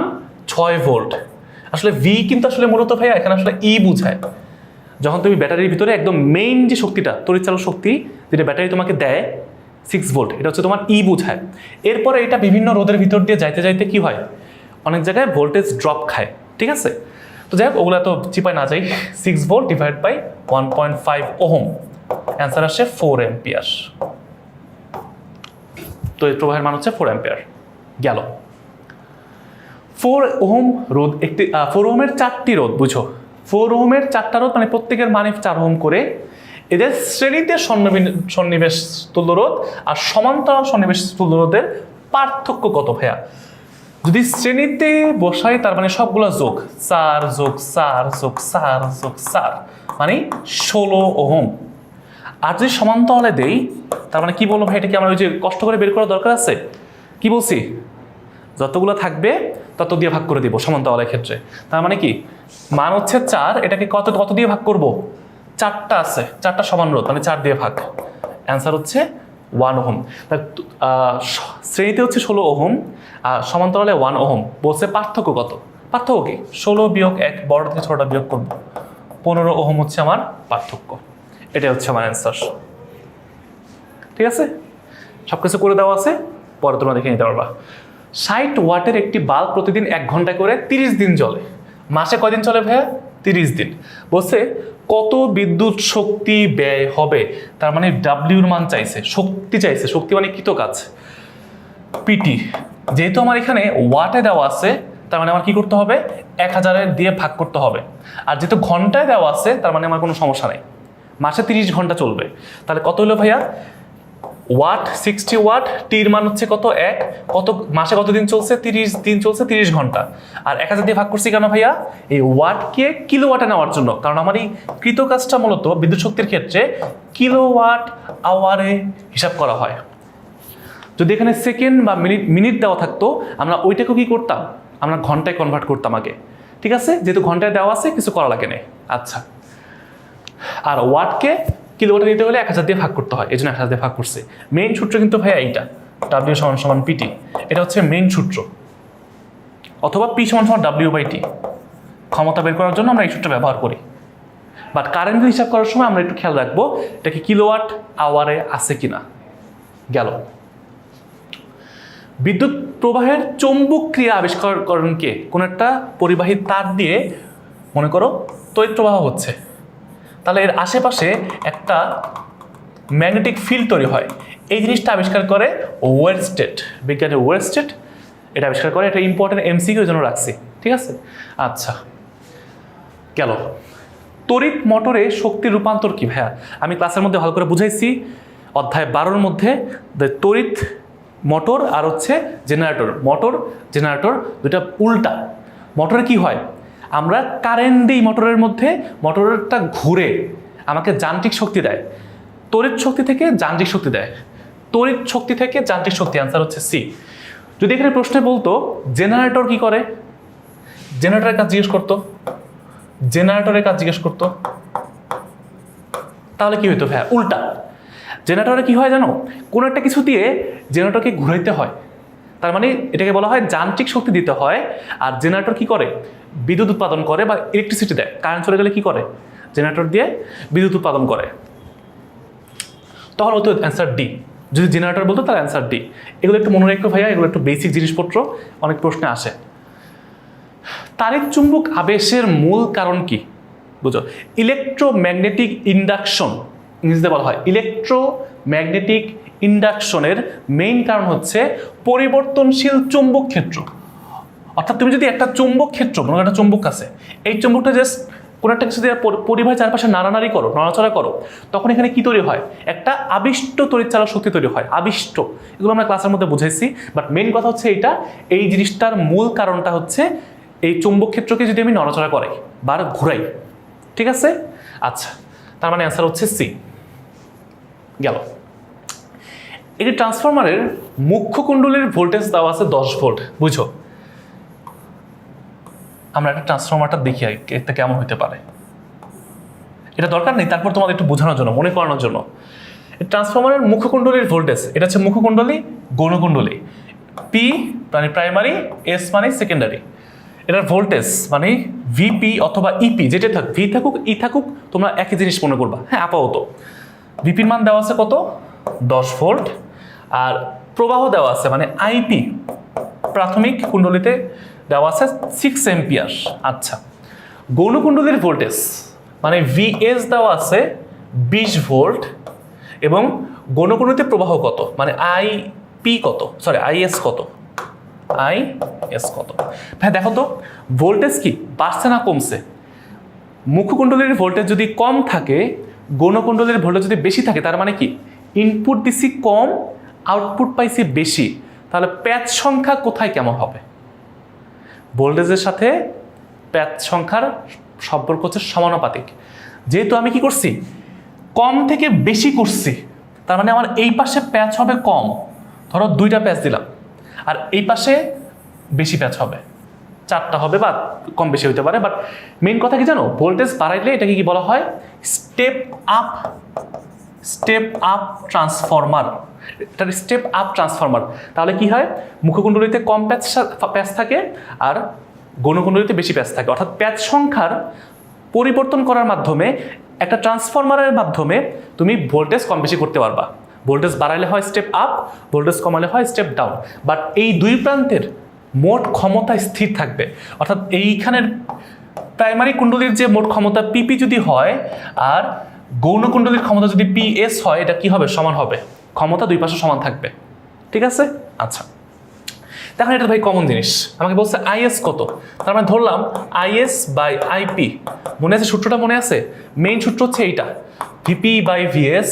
6 ভোল্ট। আসলে ভি কিন্তু আসলে মূলত ভাইয়া এখানে আসলে ই বুঝায়। যখন তুমি ব্যাটারির ভিতরে একদম মেইন যে শক্তিটা তড়িৎচালক শক্তি যেটা ব্যাটারি তোমাকে দেয় 6 ভোল্ট, এটা হচ্ছে তোমার ই বুঝায়। এরপরে এটা বিভিন্ন রোধের ভিতর দিয়ে যাইতে যাইতে কি হয়, অনেক জায়গায় ভোল্টেজ ড্রপ খায়, ঠিক আছে? তো যাই হোক ওগুলো তো চিপায় না যাই, 6 volt divide by 1.5 ohm, answer আসে 4 অ্যাম্পিয়ার। তো এর প্রবাহের মান হচ্ছে 4 অ্যাম্পিয়ার। গেল 4 ওহম রোধ, একটি 4 ওহমের 4টি রোধ, বুঝো 4 ওহমের 4টা রোধ মানে প্রত্যেকের মানে 4 ওহম করে। এদের শ্রেণীতে সন্নিবেশ তুল্য রোধ আর সমান্তরাল সন্নিবেশ তুল্য রোধের পার্থক্য কত ভাইয়া? যদি শ্রেণীতে বসাই তার মানে সবগুলো যোগ, 4 যোগ 4 যোগ 4 যোগ 4 মানে 16 ওহম। আর যদি সমান্তরালে দেই তার মানে কি বলবো ভাই, এটা কি আমার ওই যে কষ্ট করে বের করার দরকার আছে? কি বলছি, যতগুলো থাকবে তত দিয়ে ভাগ করে দিব সমান্তরালের ক্ষেত্রে। তার মানে কি মান হচ্ছে 4, এটাকে কত কত দিয়ে ভাগ করব? 4টা আছে, 4টা সমান রোধ মানে 4 দিয়ে ভাগ, অ্যান্সার হচ্ছে 1 ওহম। শ্রেণীতে হচ্ছে 16 ওহম আর সমান্তরালে 1 ওহম। বলছে পার্থক্য কত? পার্থক্য কি 16 বিয়োগ 1, বড় থেকে ছোটটা বিয়োগ করব, 15 ওহম হচ্ছে আমার পার্থক্য। এটাই হচ্ছে আমার অ্যান্সার। ঠিক আছে, সব কিছু করে দেওয়া আছে, পরে তোমরা দেখে নিতে পারবা। 60 ওয়াটের একটি বাল্ব প্রতিদিন 1 ঘন্টা করে 30 দিন জ্বলে, মাসে কয়দিন চলে ভাইয়া? 30 দিন। বলছে কত বিদ্যুৎ শক্তি ব্যয় হবে, তার মানে ডাব্লিউর মান চাইছে, শক্তি চাইছে, শক্তি মানে কৃত কাজ পিটি। যেহেতু আমার এখানে ওয়াটে দেওয়া আছে, তার মানে আমার কি করতে হবে, 1000 দিয়ে ভাগ করতে হবে। আর যেহেতু ঘন্টায় দেওয়া আছে, তার মানে আমার কোনো সমস্যা নেই, মাসে 30 ঘন্টা চলবে। তাহলে কত হলো ভাইয়া, ওয়াট 60 ওয়াট, টির মান হচ্ছে কত 1, কত মাসে কত দিন চলছে, 30 দিন চলছে, 30 ঘন্টা। আর 1000 দিয়ে ভাগ করছি কেন ভাইয়া, এই ওয়াটকে কিলোওয়াটে নেওয়ার জন্য, কারণ আমার এই কৃত কাজটা মূলত বিদ্যুৎ শক্তির ক্ষেত্রে কিলোওয়াট আওয়ারে হিসাব করা হয়। যদি এখানে সেকেন্ড বা মিনিট দেওয়া থাকতো, আমরা ওইটাকে কি করতাম, আমরা ঘন্টায় কনভার্ট করতাম আগে। ঠিক আছে, যেহেতু ঘন্টায় দেওয়া আছে, কিছু করা লাগে না। আচ্ছা, আর ওয়াটকে কিলোওয়াটে নিতে হলে 1000 দিয়ে ভাগ করতে হয়, এই জন্য 1000 দিয়ে ভাগ করছে। মেইন সূত্র কিন্তু ভাইয়া এইটা, ডাব্লিউ সমান সমান পিটি, এটা হচ্ছে মেইন সূত্র। অথবা পি সমান সমান ডাব্লিউ বাই টি, ক্ষমতা বের করার জন্য আমরা এই সূত্র ব্যবহার করি। বাট কারেন্ট হিসাব করার সময় আমরা একটু খেয়াল রাখবো এটা কি কিলোওয়াট আওয়ারে আছে কিনা। গেল, বিদ্যুৎ প্রবাহের চৌম্বক ক্রিয়া আবিষ্কার করেন কে, কোন একটা পরিবাহী তার দিয়ে মনে করো তড়িৎ প্রবাহ হচ্ছে, তাহলে এর আশেপাশে একটা ম্যাগনেটিক ফিল্ড তৈরি হয়। এই জিনিসটা আবিষ্কার করে ওয়েরস্টেড, বিজ্ঞানের ওয়েরস্টেড এটা আবিষ্কার করে। এটা ইম্পর্টেন্ট এমসিকিউ জন্য রাখছি, ঠিক আছে। আচ্ছা, গেল। তড়িৎ মোটরে শক্তির রূপান্তর কি ভাইয়া, আমি ক্লাসের মধ্যে ভালো করে বুঝাইছি অধ্যায় 12-র মধ্যে। তড়িৎ মোটর আর হচ্ছে জেনারেটর, মোটর জেনারেটর দুটা উল্টা। মোটরে কি হয়, আমরা কারেন্ট দিই মোটরের মধ্যে, মোটরটা ঘুরে আমাকে যান্ত্রিক শক্তি দেয়। তড়িৎ শক্তি থেকে যান্ত্রিক শক্তি দেয়, তড়িৎ শক্তি থেকে যান্ত্রিক শক্তি, আনসার হচ্ছে সি। যদি এখানে প্রশ্নে বলতো জেনারেটর কি করে, জেনারেটরের কাজ জিজ্ঞেস করতো, জেনারেটরের কাজ জিজ্ঞেস করতো, তাহলে কি হইতো ভাইয়া, উল্টা। জেনারেটরে কি হয় জানো, কোনো একটা কিছু দিয়ে জেনারেটরকে ঘুরাইতে হয়, তার মানে এটাকে বলা হয় যান্ত্রিক শক্তি দিতে হয়। আর জেনারেটর কি করে, বিদ্যুৎ উৎপাদন করে বা ইলেকট্রিসিটি দেয়। কারেন্ট চলে গেলে কি করে, জেনারেটর দিয়ে বিদ্যুৎ উৎপাদন করে। তখন হতো অ্যান্সার ডি। যদি জেনারেটর বলতো তাহলে অ্যান্সার ডি। এগুলো একটু মনে রাখো ভাইয়া, এগুলো একটু বেসিক জিনিসপত্র, অনেক প্রশ্নে আসে। তাড়িৎ চুম্বক আবেশের মূল কারণ কি, বুঝো, ইলেকট্রোম্যাগনেটিক ইন্ডাকশন, ইংরেজিতে বলা হয় ইলেকট্রোম্যাগনেটিক ইন্ডাকশনের মেইন কারণ হচ্ছে পরিবর্তনশীল চুম্বক ক্ষেত্র। অর্থাৎ তুমি যদি একটা চুম্বক ক্ষেত্র, মনে একটা চুম্বক আছে, এই চুম্বকটা জাস্ট কোনো একটা কিছু দিয়ে পরিবাহের চারপাশে নাড়ানাড়ি করো, নড়াচড়া করো, তখন এখানে কি তৈরি হয়, একটা আবিষ্ট তড়িৎচালক শক্তি তৈরি হয়, আবিষ্ট। এগুলো আমরা ক্লাসের মধ্যে বুঝাইছি, বাট মেইন কথা হচ্ছে এইটা, এই জিনিসটার মূল কারণটা হচ্ছে এই চুম্বক ক্ষেত্রকে যদি আমি নড়াচড়া করাই বা ঘুরাই, ঠিক আছে। আচ্ছা, তার মানে অ্যান্সার হচ্ছে সি। গেল, এটি ট্রান্সফরমারের মুখ্য কুণ্ডলীর ভোল্টেজ দেওয়া আছে 10 ভোল্ট, বুঝো। আমরা একটা ট্রান্সফরমারটা দেখি এটা কেমন হতে পারে, এটা দরকার নেই, তারপর তোমাদের একটু বোঝানোর জন্য, মনে করানোর জন্য। ট্রান্সফরমারের মুখ্য কুণ্ডলীর ভোল্টেজ, এটা হচ্ছে মুখ্য কুণ্ডলী, গৌণ কুণ্ডলী। পি মানে প্রাইমারি, এস মানে সেকেন্ডারি। এটার ভোল্টেজ মানে ভিপি অথবা ইপি, যেটা থাক, ভি থাকুক ই থাকুক, তোমরা একই জিনিস মনে করবা। হ্যাঁ, আপাতত ভিপির মান দেওয়া আছে কত, 10 ভোল্ট। আর প্রবাহ দেওয়া আছে মানে আইপি, প্রাথমিক কুণ্ডলীতে দেওয়া আছে 6 অ্যাম্পিয়ার। আচ্ছা, গৌণ কুণ্ডলীর ভোল্টেজ মানে ভিএস দেওয়া আছে 20 ভোল্ট, এবং গৌণ কুণ্ডলীতে প্রবাহ কত মানে আইপি কত, সরি আইএস কত, আইএস কত। ভাই দেখো তো ভোল্টেজ কি বাড়ছে না কমছে, মুখ্য কুণ্ডলীর ভোল্টেজ যদি কম থাকে, গৌণ কুণ্ডলীর ভোল্টেজ যদি বেশি থাকে, তার মানে কি ইনপুট দিছি কম, আউটপুট পাইছি বেশি, তাহলে প্যাচ সংখ্যা কোথায় কেমন হবে, ভোল্টেজের সাথে প্যাচ সংখ্যার সম্পর্ক হচ্ছে সমানুপাতিক। যেহেতু আমি কি করছি, কম থেকে বেশি করছি, তার মানে আমার এই পাশে প্যাচ হবে কম, ধরো 2টা প্যাচ দিলাম, আর এই পাশে বেশি প্যাচ হবে, 4টা হবে বা কম বেশি হতে পারে। বাট মেইন কথা কি জানো, ভোল্টেজ বাড়াইলে এটাকে কি বলা হয়, স্টেপ আপ ট্রান্সফরমার। এটার স্টেপ আপ ট্রান্সফরমার। তাহলে কি হয়, মুখকুণ্ডলীতে কম প্যাচ থাকে আর গৌণকুণ্ডলীতে বেশি প্যাচ থাকে। অর্থাৎ প্যাচ সংখ্যার পরিবর্তন করার মাধ্যমে একটা ট্রান্সফরমারের মাধ্যমে তুমি ভোল্টেজ কম বেশি করতে পারবা। ভোল্টেজ বাড়াইলে হয় স্টেপ আপ, ভোল্টেজ কমালে হয় স্টেপ ডাউন। বাট এই দুই প্রান্তের মোট ক্ষমতা স্থির থাকবে। অর্থাৎ এইখানের প্রাইমারি কুণ্ডলীর যে মোট ক্ষমতা পিপি যদি হয় আর গৌণ কুণ্ডলীর ক্ষমতা যদি পিএস হয়, এটা কি হবে? সমান হবে। ক্ষমতা দুই পাশে সমান থাকবে। ঠিক আছে? আচ্ছা, দেখেন এটা ভাই কমন জিনিস। আমাকে বলছে আইএস কত, তার মানে ধরলাম আইএস বাই আইপি। মনে আছে সূত্রটা? মনে আছে? মেইন সূত্র হচ্ছে এইটা, ভিপি বাই ভিএস।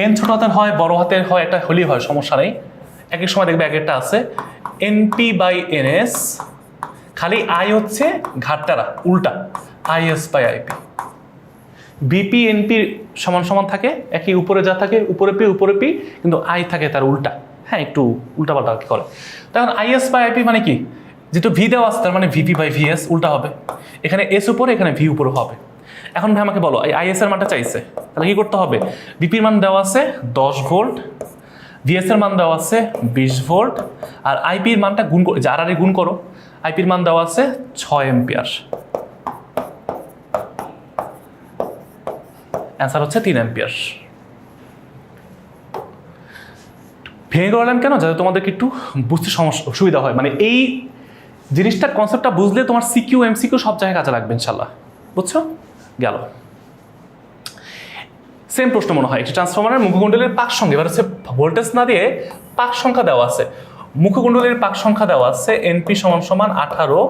এন ছোট হাতের হয়, বড় হাতের হয়, একটা হলেই হয়, সমস্যা নেই। এক এক সময় দেখবে এক একটা আছে। এনপি বাই এনএস, খালি আই হচ্ছে ঘাটটারা উল্টা, IS by IP. VP NP সমান সমান থাকে, একই উপরে যা থাকে উপরে পি, কিন্তু আই থাকে তার উল্টা। হ্যাঁ, একটু উল্টাপাল্টা করে। তখন আইএস বাই আইপি মানে কি? যেহেতু ভি দেওয়া আছে তার মানে ভিপি বাই ভিএস উল্টা হবে। এখানে এস উপরে, এখানে ভি উপরে হবে। এখন ভাই আমাকে বলো, এই আইএস এর মানটা চাইছে, তাহলে কি করতে হবে? বিপির মান দেওয়া আছে 10 ভোল্ট, ভিএস এর মান দেওয়া আছে 20 ভোল্ট, আর আইপির মানটা গুণ করো, আর গুণ করো। আইপির মান দেওয়া আছে 6 এম্পিয়ার। অ্যান্সার হচ্ছে 3 এম্পিয়ার। ভেঙে গেলাম কেন? যাতে তোমাদেরকে একটু বুঝতে সুবিধা হয়। মানে এই জিনিসটা, কনসেপ্টটা বুঝলে তোমার সিকিউ এমসিকিউ সব জায়গায় কাজে লাগবে ইনশাল্লাহ। বুঝছো? গেল। সেম প্রশ্ন মনে হয়, একটি ট্রান্সফরমারের মুখকুণ্ডলীর পাক সংখ্যা, এবার হচ্ছে ভোল্টেজ না দিয়ে পাক সংখ্যা দেওয়া আছে। মুখকুণ্ডলীর পাক সংখ্যা দেওয়া আছে এনপি সমান সমান 18,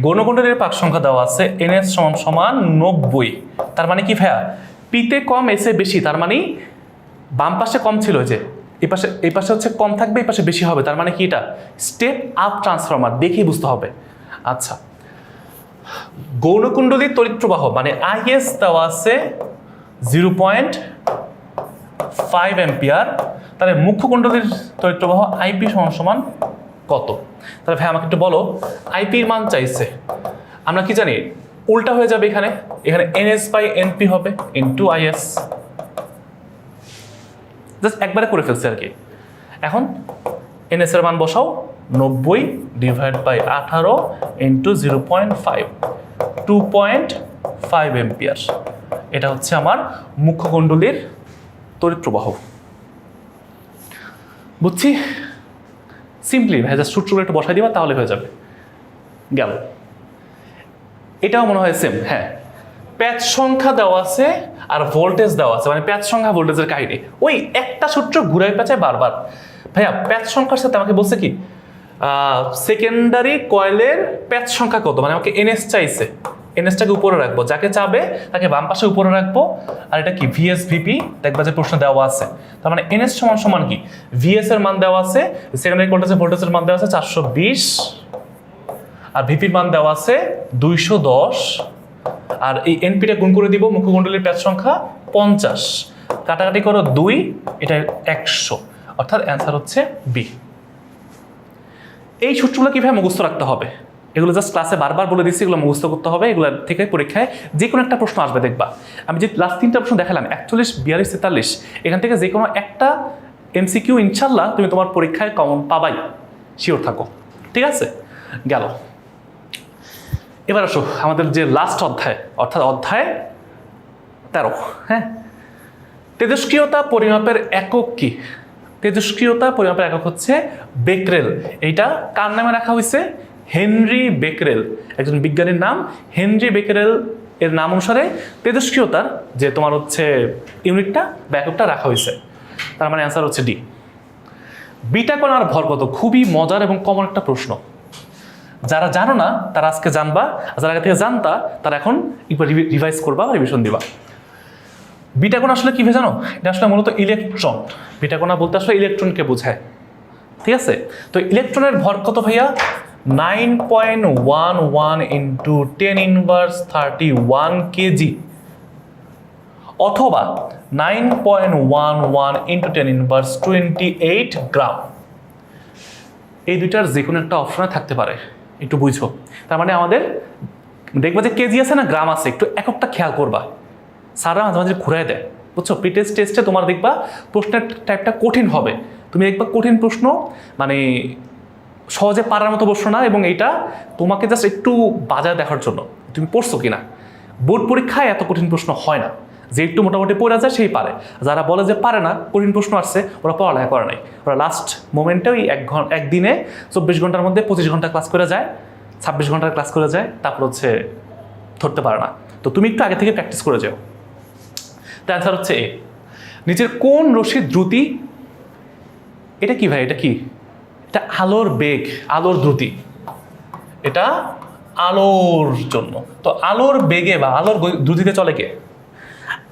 গৌণকুণ্ডলীর পাক সংখ্যা দেওয়া আছে এনএস সমান সমান 90। তার মানে কি ভাইয়া? পিতে কম এসে বেশি, তার মানে বাম পাশে কম ছিল, যে এই পাশে হচ্ছে কম থাকবে, এই পাশে বেশি হবে। তার মানে কি? এটা স্টেপ আপ ট্রান্সফরমার, দেখেই বুঝতে হবে। আচ্ছা, গৌণকুণ্ডলীর তড়িৎ প্রবাহ মানে আইএস দেওয়া আছে 0.5 এম্পিয়ার, তাহলে মুখ্যকুণ্ডলীর তড়িৎ প্রবাহ আইপি সমান সমান কত? তাহলে ভাই আমাকে একটু বলো, আইপির মান চাইছে, আমরা কি জানি? উল্টা হয়ে যাবে, এখানে এনএস বাই এনপি হবে ইন্টু আইএস। জাস্ট একবারে করে ফেলছে আর কি। এখন এনএস এর মান বসাও, 90 ডিভাইড বাই 18 ইন্টু 0.5, 2.5 এম্পিয়ার। এটা হচ্ছে আমার মুখ্যকুণ্ডলীর তড়িৎ প্রবাহ। বুঝছি? সিম্পলি ভাই, জাস্ট সূত্রগুলো একটু বসাই দিবা, তাহলে হয়ে যাবে। গেল। এটাও মনে হয় সেম। হ্যাঁ, প্যাচ সংখ্যা দেওয়া আছে আর ভোল্টেজ দেওয়া আছে, মানে প্যাচ সংখ্যা ভোল্টেজের কাহিনী। ওই একটা সূত্র ঘুরাই পেঁচায় বারবার। ভাইয়া প্যাচ সংখ্যার সাথে আমাকে বলছে কি, সেকেন্ডারি কয়েলের প্যাচ সংখ্যা কত, মানে আমাকে এনএস চাইছে। এনএসটাকে উপরে রাখবো, যাকে চাবে তাকে বাম পাশে উপরে রাখবো। আর এটা কি? ভিএস ভিপি, দেখবা যে প্রশ্ন দেওয়া আছে। তার মানে এনএস সমান সমান কি? ভিএস এর মান দেওয়া আছে, সেকেন্ডারি ভোল্টেজের মান দেওয়া আছে 420, আর ভিপির মান দেওয়া আছে 210, আর এই এনপিটা গুণ করে দিব, মুখ্যকুণ্ডলীর প্যাচ সংখ্যা 50, কাটাকাটি করো 2, এটা 100, অর্থাৎ অ্যান্সার হচ্ছে বি। এই সূত্রগুলো কিভাবে মুখস্থ রাখতে হবে, এগুলো জাস্ট ক্লাসে বারবার বলে দিচ্ছি, এগুলো মুখস্থ করতে হবে। এগুলো থেকে পরীক্ষায় যে কোনো একটা প্রশ্ন আসবে, দেখবা। আমি যে লাস্ট 3টা প্রশ্ন দেখালাম, 41, 42, 43, এখান থেকে যে কোনো একটা এমসিকিউ ইনশাল্লাহ তুমি তোমার পরীক্ষায় কমন পাবাই, শিওর থাকো। ঠিক আছে? গেল। এবার আসো আমাদের যে লাস্ট অধ্যায়, অর্থাৎ অধ্যায় 13। হ্যাঁ, তেজস্ক্রিয়তা পরিমাপের একক কি? তেজস্ক্রিয়তা পরিমাপের একক হচ্ছে বেকরেল। এইটা কার নামে রাখা হয়েছে? হেনরি বেকরেল, একজন বিজ্ঞানীর নাম। হেনরি বেকরেল এর নাম অনুসারে তেজস্ক্রিয়তার যে তোমার হচ্ছে ইউনিটটা বা এককটা রাখা হয়েছে। তার মানে অ্যান্সার হচ্ছে ডি। বিটা কণার ভর কত? খুবই মজার এবং কমন একটা প্রশ্ন। যারা জানো না তারা আজকে জানবা, যারা আগে থেকে জানতা তারা এখন একবার রিভাইজ করবা, রিভিশন দিবা। বিটা কণা আসলে কি হয় জানো? এটা আসলে মূলত ইলেকট্রন। বিটা কণা বলতে আসলে ইলেকট্রনকে বোঝায়। ঠিক আছে? তো ইলেকট্রনের ভর কত ভাইয়া? 9.11 ইন্টু 10⁻31 কেজি, অথবা 9.11 ইন্টু 10⁻28 গ্রাম। এই দুইটার যে কোনো একটা অপশনে থাকতে পারে, একটু বুঝো। তার মানে আমাদের দেখবা যে কেজি আছে না গ্রাম আছে, একটু এককটা খেয়াল করবা। সারা মাঝে মাঝে ঘুরাই দেয়, বুঝছো? প্রিটেস্ট টেস্টে তোমার দেখবা প্রশ্নের টাইপটা কঠিন হবে। তুমি দেখবা কঠিন প্রশ্ন মানে সহজে পারার মতো প্রশ্ন না, এবং এইটা তোমাকে জাস্ট একটু বাজায় দেখার জন্য তুমি পড়ছো কিনা। বোর্ড পরীক্ষায় এত কঠিন প্রশ্ন হয় না, যে একটু মোটামুটি পড়া যায় সেই পারে। যারা বলে যে পারে না, কঠিন প্রশ্ন আসছে, ওরা পড়ালেখা করে নাই, ওরা লাস্ট মোমেন্টে ওই একদিনে 24 ঘন্টার মধ্যে 25 ঘন্টা ক্লাস করে যায়, 26 ঘন্টার ক্লাস করে যায়, তারপর হচ্ছে ধরতে পারে না। তো তুমি একটু আগে থেকে প্র্যাকটিস করে যাও। তার অ্যান্সার হচ্ছে এ। নিচের কোন রশ্মির দ্রুতি, এটা কি ভাই, এটা কি? এটা আলোর বেগ, আলোর দ্রুতি, এটা আলোর জন্য। তো আলোর বেগে বা আলোর দ্রুতিতে চলে কে?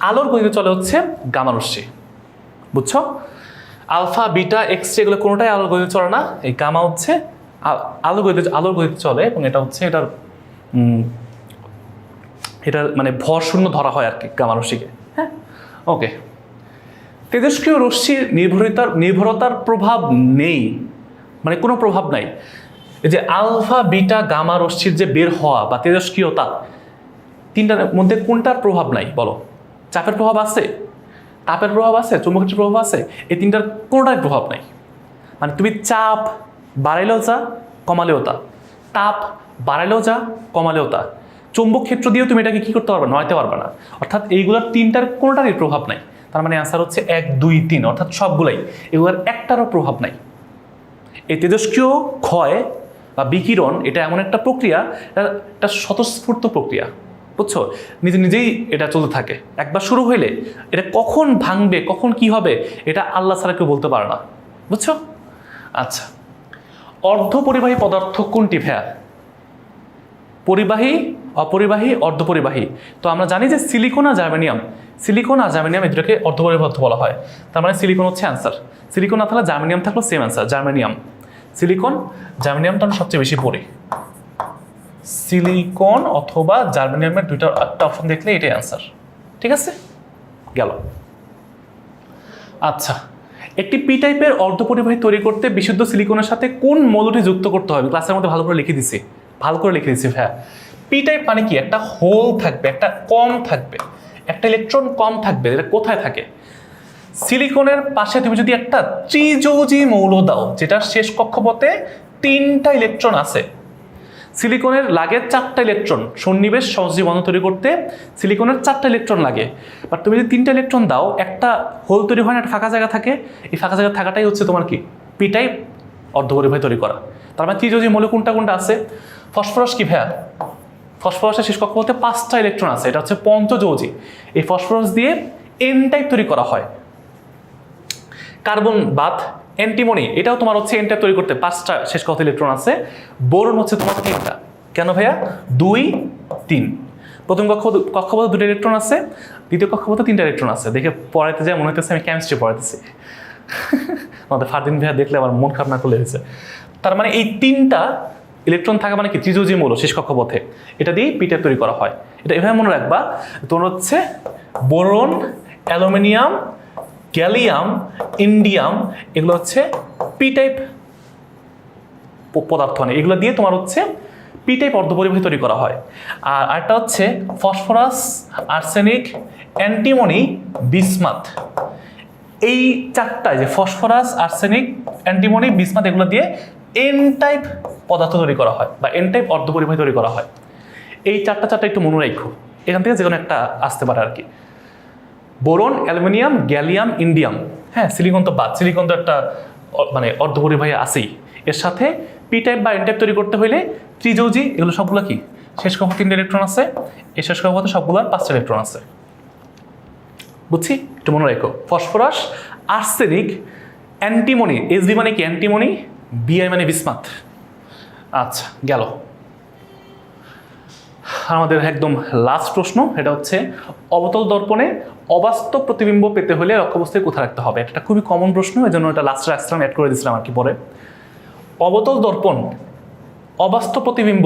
আলোর গতিতে চলে হচ্ছে গামা রশ্মি, বুঝছো? আলফা, বিটা, এক্স রে এগুলো কোনোটাই আলোর গতিতে চলে না। এই গামা হচ্ছে আলোর গতিতে চলে, এবং এটা হচ্ছে এটার মানে ভর শূন্য ধরা হয় আর কি গামা রশ্মিকে। হ্যাঁ, ওকে। তেজস্ক্রিয় রশ্মির নির্ভরতার প্রভাব নেই, মানে কোনো প্রভাব নাই। এই যে আলফা, বিটা, গামা রশ্মির যে বের হওয়া বা তেজস্ক্রিয়তা, তিনটার মধ্যে কোনটার প্রভাব নাই বলো? চাপের প্রভাব আছে, তাপের প্রভাব আছে, চৌম্বকীয় প্রভাব আছে, এই তিনটার কোনোটার প্রভাব নাই। মানে তুমি চাপ বাড়াইলেও যা, কমালেও তা, তাপ বাড়াইলেও যা, কমালেও তা, চৌম্বক ক্ষেত্র দিয়েও তুমি এটাকে কি করতে পারবে? নড়াইতে পারবে না। অর্থাৎ এইগুলোর তিনটার কোনোটারই প্রভাব নাই। তার মানে অ্যান্সার হচ্ছে 1, 2, 3, অর্থাৎ সবগুলাই, এগুলোর একটারও প্রভাব নাই। এই তেজস্ক্রিয় ক্ষয় বা বিকিরণ এটা এমন একটা প্রক্রিয়া, এটা স্বতঃস্ফূর্ত প্রক্রিয়া, বুঝছো? নিজেই এটা চলতে থাকে। একবার শুরু হইলে এটা কখন ভাঙবে, কখন কি হবে, এটা আল্লাহ ছাড়া কেউ বলতে পারে না, বুঝছো? আচ্ছা, অর্ধপরিবাহী পদার্থ কোনটি ভাইয়া? পরিবাহী, অপরিবাহী, অর্ধপরিবাহী। তো আমরা জানি যে সিলিকন আর জার্মেনিয়াম এই দুটোকে অর্ধপরিবাহী পদার্থ বলা হয়। তার মানে সিলিকন হচ্ছে অ্যান্সার। সিলিকন না থাকলে জার্মেনিয়াম থাকলো, সেম অ্যান্সার, জার্মেনিয়াম। সিলিকন, জার্মেনিয়ামটা আমরা সবচেয়ে বেশি পড়ি। সিলিকন অথবা জার্মেনিয়ামের দুইটা একটা অপশন দেখলে এটাই অ্যান্সার। ঠিক আছে, গেল। আচ্ছা, একটি পি টাইপের অর্ধপরিবাহী তৈরি করতে বিশুদ্ধ সিলিকনের সাথে কোন মৌলটি যুক্ত করতে হবে? ক্লাসের মধ্যে ভালো করে লিখে দিছি ভাইয়া। পি টাইপ মানে কি? একটা হোল থাকবে, একটা কম থাকবে, একটা ইলেকট্রন কম থাকবে। এটা কোথায় থাকে? সিলিকনের পাশে তুমি যদি একটা ত্রিযৌজি মৌল দাও, যেটার শেষ কক্ষপথে 3টা ইলেকট্রন আছে। সিলিকনের লাগে 4টা ইলেকট্রন, সন্নিবেশ সহযোগী বন্ধন তৈরি করতে সিলিকনের 4টা ইলেকট্রন লাগে। বাট তুমি যদি 3টা ইলেকট্রন দাও, একটা হোল তৈরি হয় না, একটা ফাঁকা জায়গা থাকে। এই ফাঁকা জায়গা থাকাটাই হচ্ছে তোমার কি? পি টাইপ অর্ধপরিবাহী তৈরি করা। তার মানে ত্রিযৌজি মৌল কোনটা আছে? ফসফরাস কি ভাইয়া? ফসফরাসের শেষ কক্ষপথে 5টা ইলেকট্রন আছে, এটা হচ্ছে পঞ্চযৌজি। এই ফসফরাস দিয়ে এন টাইপ তৈরি করা হয়। কার্বন বাদ অ্যান্টিমনি, এটাও তোমার হচ্ছে এন টাইপ তৈরি করতে 5টা শেষ কক্ষপথে ইলেকট্রন আছে। বোরন হচ্ছে তোমার 3টা। কেন ভাইয়া? 2, 3। প্রথম কক্ষপথে 2টা ইলেকট্রন আছে, দ্বিতীয় কক্ষপথে 3টা ইলেকট্রন আছে। দেখে পড়াইতে যায় মনে হচ্ছে আমি কেমিস্ট্রি পড়াইতেছি। আমাদের ফারদিন ভাইয়া দেখলে আমার মন খারাপ না করলে হয়েছে। তার মানে এই 3টা ইলেকট্রন থাকা মানে কি? ত্রিযৌজি মৌল শেষ কক্ষপথে, এটা দিয়ে পি টাইপ তৈরি করা হয়। এটা এভাবে মনে রাখবা, তোমার হচ্ছে বোরন, অ্যালুমিনিয়াম, গ্যালিয়াম, ইন্ডিয়াম, এগুলো হচ্ছে পি টাইপ পদার্থ। মানে এগুলো দিয়ে তোমার হচ্ছে পি টাইপ অর্ধপরিবাহী তৈরি করা হয়। আর আরেকটা হচ্ছে ফসফরাস, আর্সেনিক, অ্যান্টিমনি, বিসমাথ। এই 4টায় যে ফসফরাস, আর্সেনিক, অ্যান্টিমনি, বিসমাথ, এগুলো দিয়ে এন টাইপ পদার্থ তৈরি করা হয় বা এন টাইপ অর্ধপরিবাহী তৈরি করা হয়। এই চারটা একটু মনে রাখো, এখান থেকে যে কোনো একটা আসতে পারে আর কি। Boron, aluminium, gallium, indium. হ্যাঁ, সিলিকন তো বাদ, সিলিকন তো একটা মানে অর্ধপরিবাহী আছেই। এর সাথে পি টাইপ বা এন টাইপ তৈরি করতে হলে ত্রিযৌজি, এগুলো সবগুলো কি? শেষ কক্ষপথে 3টা ইলেকট্রন আছে, এই শেষ কক্ষপথে সবগুলোর 5টা ইলেকট্রন আছে। বুঝছি? একটু মনে রাখো। ফসফরাস, আর্সেনিক, অ্যান্টিমনি, এসবি মানে কি? অ্যান্টিমনি, বিআই মানে বিসমাথ। আচ্ছা, গেল। আমাদের একদম লাস্ট প্রশ্ন, এটা হচ্ছে অবতল দর্পণে অবাস্তব প্রতিবিম্ব পেতে হলে লক্ষ্যবস্তুকে কোথায় রাখতে হবে? এটা খুবই কমন প্রশ্ন, এই জন্য এটা লাস্টে এক্সট্রা অ্যাড করে দিয়েছিলাম আর কি পরে। অবতল দর্পণ অবাস্তব প্রতিবিম্ব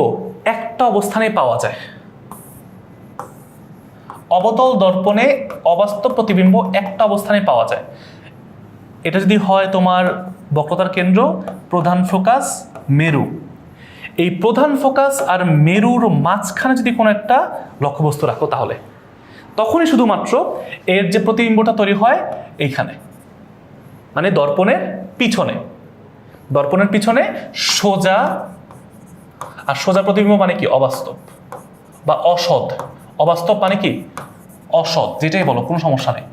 একটা অবস্থানে পাওয়া যায়। অবতল দর্পণে অবাস্তব প্রতিবিম্ব একটা অবস্থানে পাওয়া যায়। এটা যদি হয় তোমার বক্রতার কেন্দ্র, প্রধান ফোকাস, মেরু। এই প্রধান ফোকাস আর মেরুর মাঝখানে যদি কোনো একটা লক্ষ্যবস্তু রাখো, তাহলে তখনই শুধুমাত্র এর যে প্রতিবিম্বটা তৈরি হয় এইখানে, মানে দর্পণের পিছনে সোজা। আর সোজা প্রতিবিম্ব মানে কি? অবাস্তব বা অসৎ। অবাস্তব মানে কি? অসৎ, যেটাই বলো কোনো সমস্যা নেই।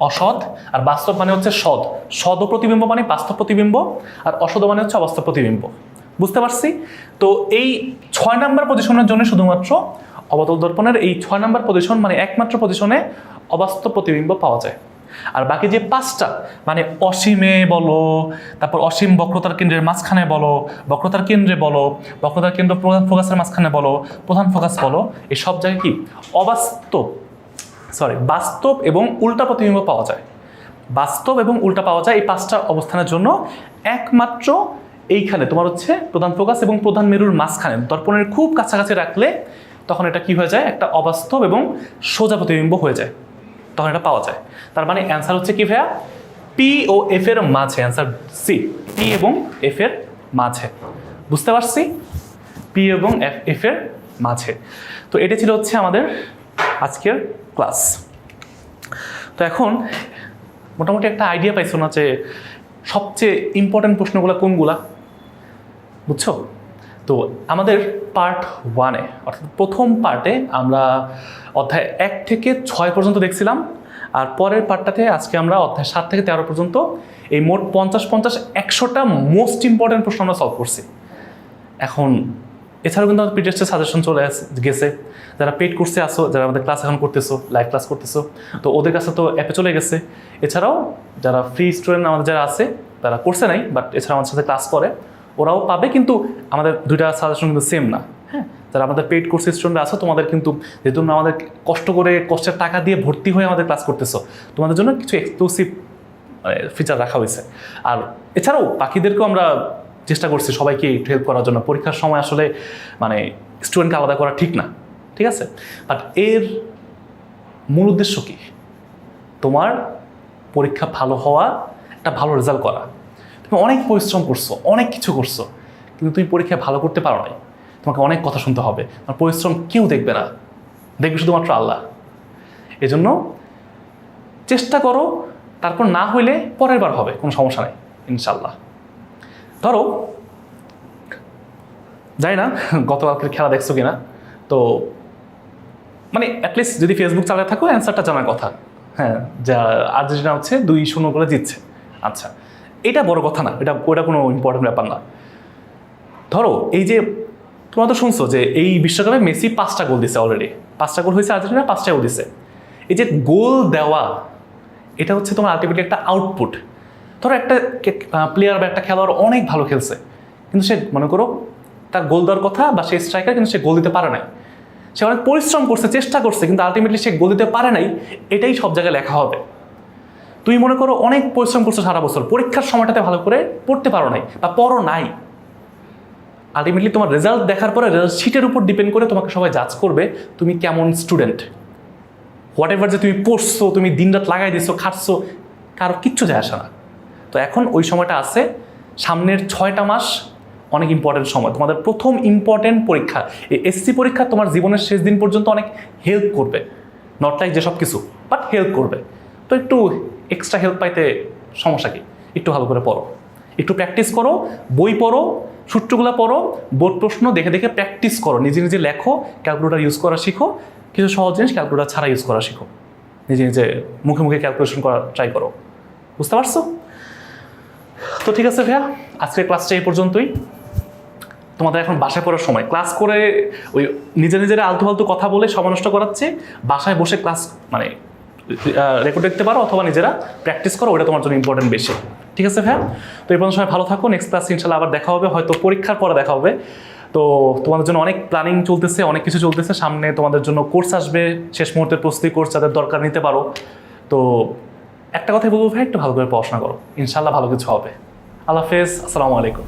অসৎ আর বাস্তব মানে হচ্ছে সৎ। সৎ প্রতিবিম্ব মানে বাস্তব প্রতিবিম্ব, আর অসৎ মানে হচ্ছে অবাস্তব প্রতিবিম্ব। বুঝতে পারছি? তো এই 6 নাম্বার পজিশনের জন্য শুধুমাত্র অবতল দর্পণের এই 6 নাম্বার পজিশন মানে একমাত্র পজিশনে অবাস্তব প্রতিবিম্ব পাওয়া যায়। আর বাকি যে 5টা মানে অসীমে বলো, তারপর অসীম বক্রতার কেন্দ্রের মাঝখানে বলো, বক্রতার কেন্দ্রে বলো, বক্রতার কেন্দ্র প্রধান ফোকাসের মাঝখানে বলো, প্রধান ফোকাস বলো, এই সব জায়গায় কি বাস্তব এবং উল্টা প্রতিবিম্ব পাওয়া যায়। বাস্তব এবং উল্টা পাওয়া যায় এই 5টা অবস্থানের জন্য একমাত্র এইখানে তোমার হচ্ছে প্রধান ফোকাস এবং প্রধান মেরুর মাঝখানে দর্পণের খুব কাছাকাছি রাখলে তখন এটা কি হয়ে যায়, একটা অবাস্তব এবং সোজা প্রতিবিম্ব হয়ে যায়, তখন এটা পাওয়া যায়। তার মানে অ্যান্সার হচ্ছে কি ভাইয়া, পি ও এফ এর মাঝে, অ্যান্সার সি, পি এবং এফ এর মাঝে। বুঝতে পারছি? পি এবং এফ এর মাঝে। তো এটা ছিল হচ্ছে আমাদের আজকের ক্লাস। তো এখন মোটামুটি একটা আইডিয়া পাইছো না যে সবচেয়ে ইম্পর্টেন্ট প্রশ্নগুলো কোনগুলা, বুঝছো? তো আমাদের পার্ট 1-এ অর্থাৎ প্রথম পার্টে আমরা অধ্যায় 1 থেকে 6 পর্যন্ত দেখছিলাম, আর পরের পার্টটাতে আজকে আমরা অধ্যায় 7 থেকে 13 পর্যন্ত এই মোট 50-100টা মোস্ট ইম্পর্টেন্ট প্রশ্ন আমরা সলভ করছি। এখন এছাড়াও কিন্তু আমাদের পিডিএফের সাজেশন চলে গেছে, যারা পেড কোর্সে আসো, যারা আমাদের ক্লাস এখন করতেছো, লাইভ ক্লাস করতেছো, তো ওদের কাছে তো অ্যাপে চলে গেছে। এছাড়াও যারা ফ্রি স্টুডেন্ট আমাদের যারা আছে, তারা কোর্সে নাই বাট এছাড়া আমাদের সাথে ক্লাস করে, ওরাও পাবে, কিন্তু আমাদের দুইটা সাজেশন কিন্তু সেম না। হ্যাঁ, যারা আমাদের পেড কোর্সের স্টুডেন্ট আছো, তোমাদের কিন্তু যেহেতু তোমরা আমাদের কষ্টের টাকা দিয়ে ভর্তি হয়ে আমাদের ক্লাস করতেছো, তোমাদের জন্য কিছু এক্সক্লুসিভ ফিচার রাখা হয়েছে। আর এছাড়াও বাকিদেরকেও আমরা চেষ্টা করছি সবাইকে একটু হেল্প করার জন্য। পরীক্ষার সময় আসলে মানে স্টুডেন্টকে আলাদা করা ঠিক না, ঠিক আছে? বাট এর মূল উদ্দেশ্য কি? তোমার পরীক্ষা ভালো হওয়া, একটা ভালো রেজাল্ট করা। তুমি অনেক পরিশ্রম করছো, অনেক কিছু করছো, কিন্তু তুমি পরীক্ষায় ভালো করতে পারো নাই, তোমাকে অনেক কথা শুনতে হবে। তোমার পরিশ্রম কেউ দেখবে না, দেখবে শুধুমাত্র আল্লাহ। এজন্য চেষ্টা করো, তারপর না হইলে পরের বার হবে, কোনো সমস্যা নেই ইনশাল্লাহ। ধরো যাই না গতকালকের খেলা দেখছো কিনা, তো মানে অ্যাটলিস্ট যদি ফেসবুক চালাতে থাকো অ্যান্সারটা জানার কথা। হ্যাঁ, যা আর্জেন্টিনা হচ্ছে 2-0 করে জিতছে। আচ্ছা, এটা বড় কথা না, ওটা কোনো ইম্পর্টেন্ট ব্যাপার না। ধরো এই যে তোমরা তো শুনছো যে এই বিশ্বকাপে মেসি 5টা গোল দিছে, অলরেডি 5টা গোল হয়েছে, আর্জেন্টিনা 5টা গোল দিছে। এই যে গোল দেওয়া, এটা হচ্ছে তোমার আলটিমেটলি একটা আউটপুট। ধরো একটা প্লেয়ার বা একটা খেলোয়াড় অনেক ভালো খেলছে, কিন্তু সে মনে করো তার গোল দেওয়ার কথা, বা সে স্ট্রাইকার, কিন্তু সে গোল দিতে পারে নাই। সে অনেক পরিশ্রম করছে, চেষ্টা করছে, কিন্তু আলটিমেটলি সে গোল দিতে পারে নাই, এটাই সব জায়গায় লেখা হবে। তুমি মনে করো অনেক পরিশ্রম করছো সারা বছর, পরীক্ষার সময়টাতে ভালো করে পড়তে পারো নাই বা পড়ো নাই, আলটিমেটলি তোমার রেজাল্ট দেখার পরে রেজাল্ট শিটের উপর ডিপেন্ড করে তোমাকে সবাই জাজ করবে তুমি কেমন স্টুডেন্ট। হোয়াট এভার যে তুমি পড়ছো, তুমি দিনরাত লাগাই দিছো, খাটছো, কারো কিচ্ছু যায় আসে না। তো এখন ওই সময়টা আছে, সামনের 6টা মাস অনেক ইম্পর্টেন্ট সময়, তোমাদের প্রথম ইম্পর্টেন্ট পরীক্ষা। এই এসসি পরীক্ষা তোমার জীবনের শেষ দিন পর্যন্ত অনেক হেল্প করবে, নট লাইক যে সব কিছু, বাট হেল্প করবে। তো একটু এক্সট্রা হেল্প পাইতে সমস্যা কি? একটু ভালো করে পড়ো, একটু প্র্যাকটিস করো, বই পড়ো, সূত্রগুলো পড়ো, বোর্ড প্রশ্ন দেখে দেখে প্র্যাকটিস করো, নিজে নিজে লেখো, ক্যালকুলেটার ইউজ করা শিখো, কিছু সহজ জিনিস ক্যালকুলেটার ছাড়া ইউজ করা শিখো, নিজে নিজে মুখে মুখে ক্যালকুলেশন করা ট্রাই করো। বুঝতে পারছো? তো ঠিক আছে ভাইয়া, আজকের ক্লাসটা এই পর্যন্তই। তোমাদের এখন বাসায় পড়ার সময়, ক্লাস করে ওই নিজেরা আলতু ফালতু কথা বলে সময় নষ্ট করাচ্ছে, বাসায় বসে ক্লাস মানে রেকর্ড দেখতে পারো, অথবা নিজেরা প্র্যাকটিস করো, ওটা তোমার জন্য ইম্পর্টেন্ট বেশি। ঠিক আছে ভাইয়া, তো এই পর্যন্ত সবাই ভালো থাকো। নেক্সট ক্লাস ইনশাল্লাহ আবার দেখা হবে, হয়তো পরীক্ষার পরে দেখা হবে। তো তোমাদের জন্য অনেক প্ল্যানিং চলতেছে, অনেক কিছু চলতেছে, সামনে তোমাদের জন্য কোর্স আসবে, শেষ মুহূর্তের প্রস্তুতি কোর্স যাদের দরকার নিতে পারো। তো একটা কথাই বলবো ভাই, একটু ভালো করে পড়াশোনা করো, ইনশাল্লাহ ভালো কিছু হবে। আল্লাহ হাফেজ, আসসালামু আলাইকুম।